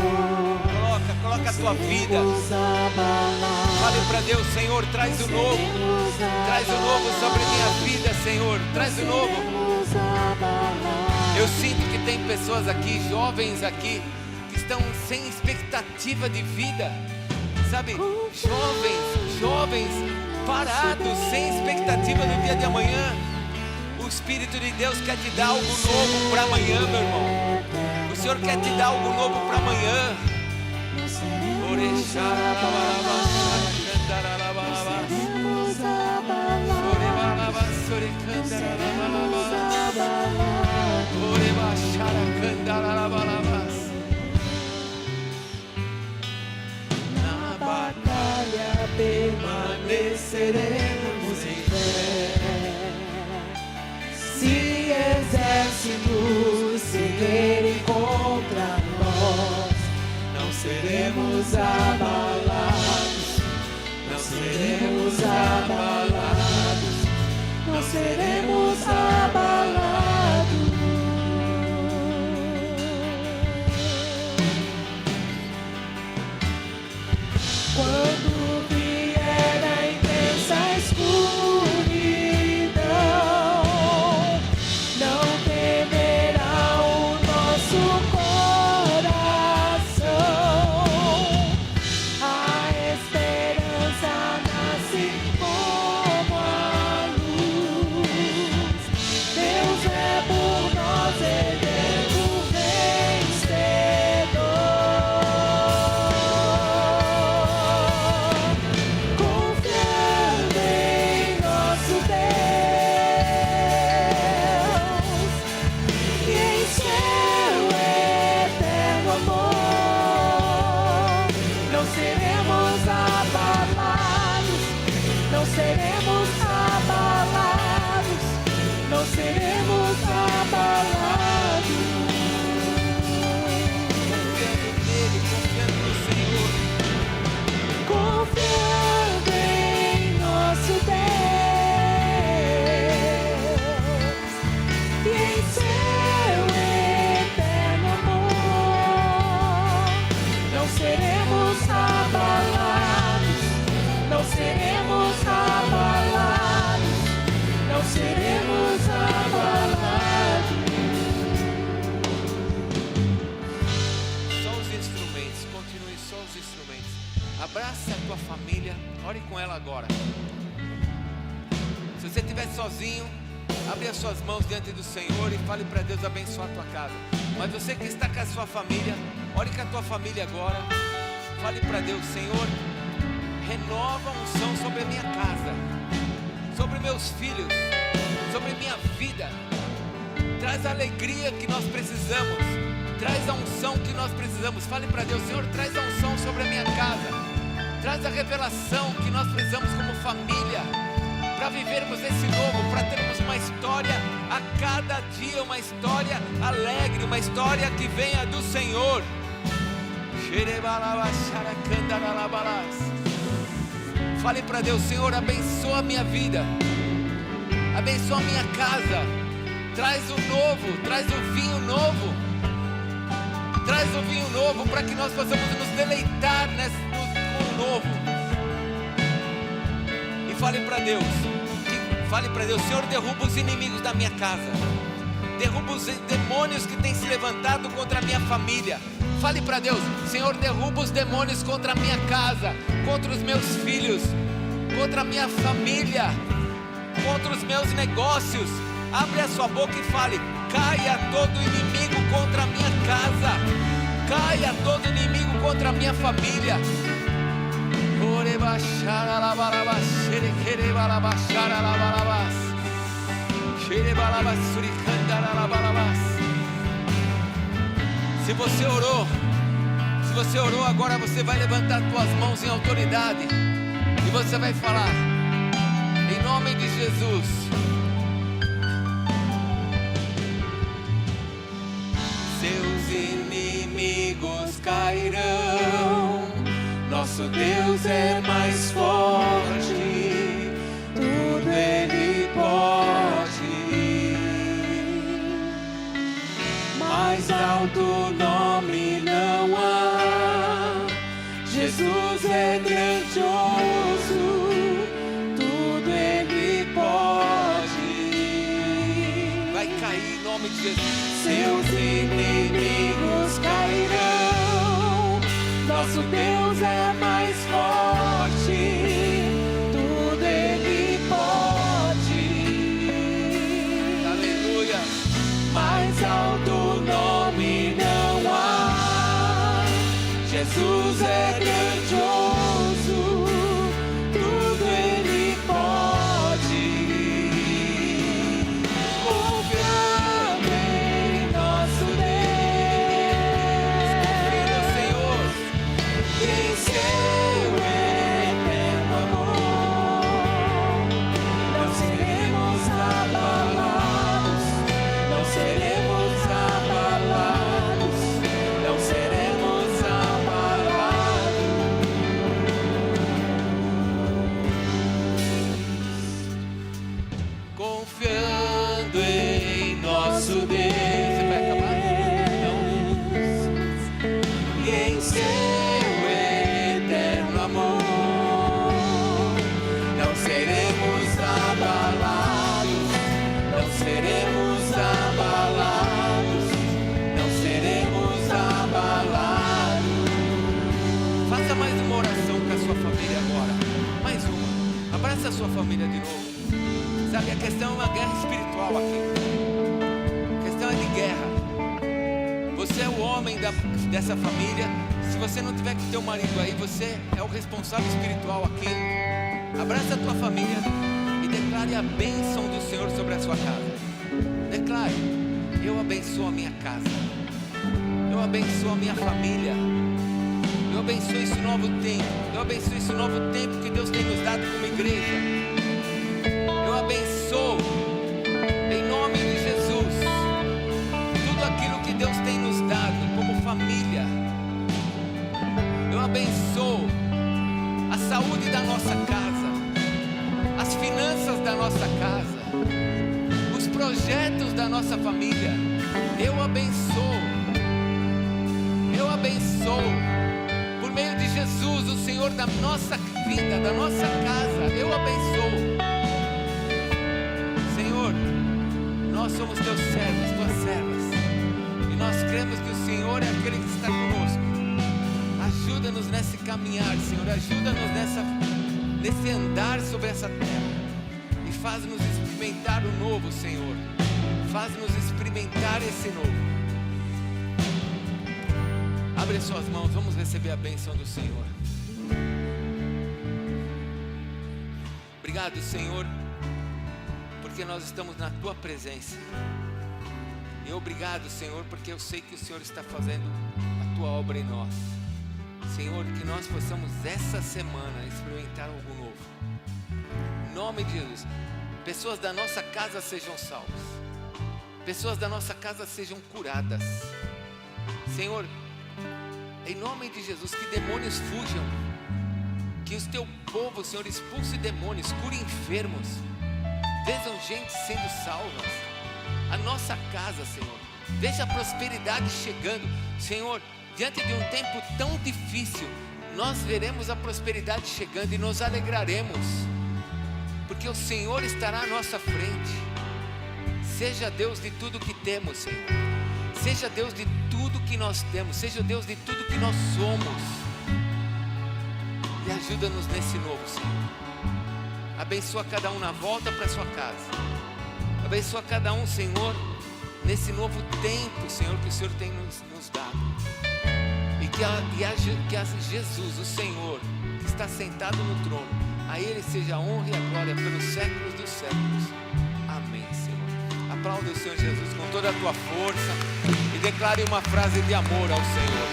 Coloca a tua vida. Fale para Deus, Senhor, traz o novo. Traz o novo sobre minha vida, Senhor. Traz o novo. Eu sinto que tem pessoas aqui, jovens aqui, que estão sem expectativa de vida. Sabe, jovens parados, sem expectativa do dia de amanhã. O Espírito de Deus quer te dar algo novo para amanhã, meu irmão. O Senhor quer te dar algo novo para amanhã. Não seremos abalados. Não seremos abalados. Na batalha permaneceremos em fé. Se exércitos se erguerem contra nós, não seremos abalados. Não seremos abalados. Não seremos abalados. Quando vier a intensa escuridão, não temerá o nosso coração. A esperança nasce como a luz. Deus é por nós, eterno vencedor. Confiando em nosso Deus e em seu eterno amor, não seremos abalados. Não seremos abalados. Não seremos abalados. Confiando nele, confiando no Senhor. Confiando em nosso Deus e em seu eterno amor, não seremos abalados. Não seremos abalados. Não seremos abalados. Só os instrumentos, continue só os instrumentos. Abraça a tua família, ore com ela agora. Se você estiver sozinho, abre as suas mãos diante do Senhor e fale para Deus abençoar a tua casa. Mas você que está com a sua família, ore com a tua família agora. Fale para Deus: Senhor, renova a unção sobre a minha casa, sobre meus filhos, sobre minha vida. Traz a alegria que nós precisamos. Traz a unção que nós precisamos. Fale para Deus: Senhor, traz a unção sobre a minha casa. Traz a revelação que nós precisamos como família, para vivermos esse novo, para termos uma história a cada dia, uma história alegre, uma história que venha do Senhor. Fale para Deus: Senhor, abençoa a minha vida, abençoa a minha casa. Traz o novo, traz o vinho novo. Traz o vinho novo para que nós possamos nos deleitar com o novo. E fale para Deus, Senhor, derruba os inimigos da minha casa. Derruba os demônios que têm se levantado contra a minha família. Fale para Deus: Senhor, derruba os demônios contra a minha casa, contra os meus filhos, contra a minha família, contra os meus negócios. Abre a sua boca e fale: caia todo inimigo contra a minha casa, caia todo inimigo contra a minha família. Se você orou, agora você vai levantar suas mãos em autoridade e você vai falar: em nome de Jesus, seus inimigos cairão. Nosso Deus é mais forte, tudo Ele pode. Mais alto nome não há. Jesus é grandioso, tudo Ele pode. Vai cair em nome de Jesus. Seus inimigos cairão. Nosso Deus é mais forte, tudo Ele pode. Jesus é grandioso, tudo Ele pode. Confiando em nosso Deus, Senhor, em seu eterno amor, não seremos abalados, não seremos abalados, não seremos abalados. confiando em nosso Deus. Você vai acabar? Não. E em seu eterno amor, não seremos abalados, não seremos abalados, não seremos abalados. Faça mais uma oração com a sua família agora. Mais uma. Abraça a sua família de novo. Sabe, a questão é uma guerra espiritual aqui. A questão é de guerra. Você é o homem dessa família. Se você não tiver com teu marido aí, você é o responsável espiritual aqui. Abraça a tua família e declare a bênção do Senhor sobre a sua casa. Declare: eu abençoo a minha casa, eu abençoo a minha família, eu abençoo esse novo tempo, eu abençoo esse novo tempo que Deus tem nos dado como igreja. Eu abençoo, em nome de Jesus, tudo aquilo que Deus tem nos dado como família. Eu abençoo a saúde da nossa casa, as finanças da nossa casa, os projetos da nossa família. Eu abençoo, por meio de Jesus, o Senhor da nossa vida, da nossa casa. Eu abençoo. Senhor, nós somos teus servos, tuas servas, e nós cremos que o Senhor é aquele que está conosco. Ajuda-nos nesse caminhar, Senhor, ajuda-nos nesse andar sobre essa terra, e faz-nos experimentar o novo, Senhor, faz-nos experimentar esse novo. Abre as suas mãos, vamos receber a bênção do Senhor. Obrigado, Senhor, porque nós estamos na Tua presença. E obrigado, Senhor, porque eu sei que o Senhor está fazendo a Tua obra em nós. Senhor, que nós possamos essa semana experimentar algo novo. Em nome de Jesus, pessoas da nossa casa sejam salvas, pessoas da nossa casa sejam curadas. Senhor, em nome de Jesus, que demônios fujam, que o teu povo, Senhor, expulse demônios, cure enfermos, vejam gente sendo salvas. A nossa casa, Senhor, veja a prosperidade chegando. Senhor, diante de um tempo tão difícil, nós veremos a prosperidade chegando e nos alegraremos, porque o Senhor estará à nossa frente. Seja Deus de tudo que temos, Senhor, seja Deus de tudo que nós temos, seja Deus de tudo que nós somos, e ajuda-nos nesse novo, Senhor. Abençoa cada um na volta para sua casa, abençoa cada um, Senhor, nesse novo tempo, Senhor, que o Senhor tem nos dado, e que Jesus, o Senhor, que está sentado no trono, a Ele seja a honra e a glória pelos séculos dos séculos. Amém, Senhor. Aplauda o Senhor Jesus com toda a tua força e declare uma frase de amor ao Senhor.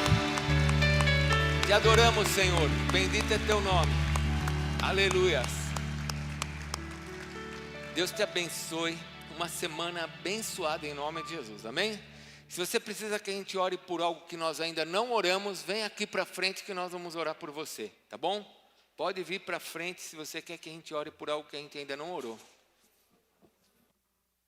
Te adoramos, Senhor, bendito é teu nome. Aleluias. Deus te abençoe, uma semana abençoada em nome de Jesus, amém? Se você precisa que a gente ore por algo que nós ainda não oramos, vem aqui para frente que nós vamos orar por você, tá bom? Pode vir para frente se você quer que a gente ore por algo que a gente ainda não orou.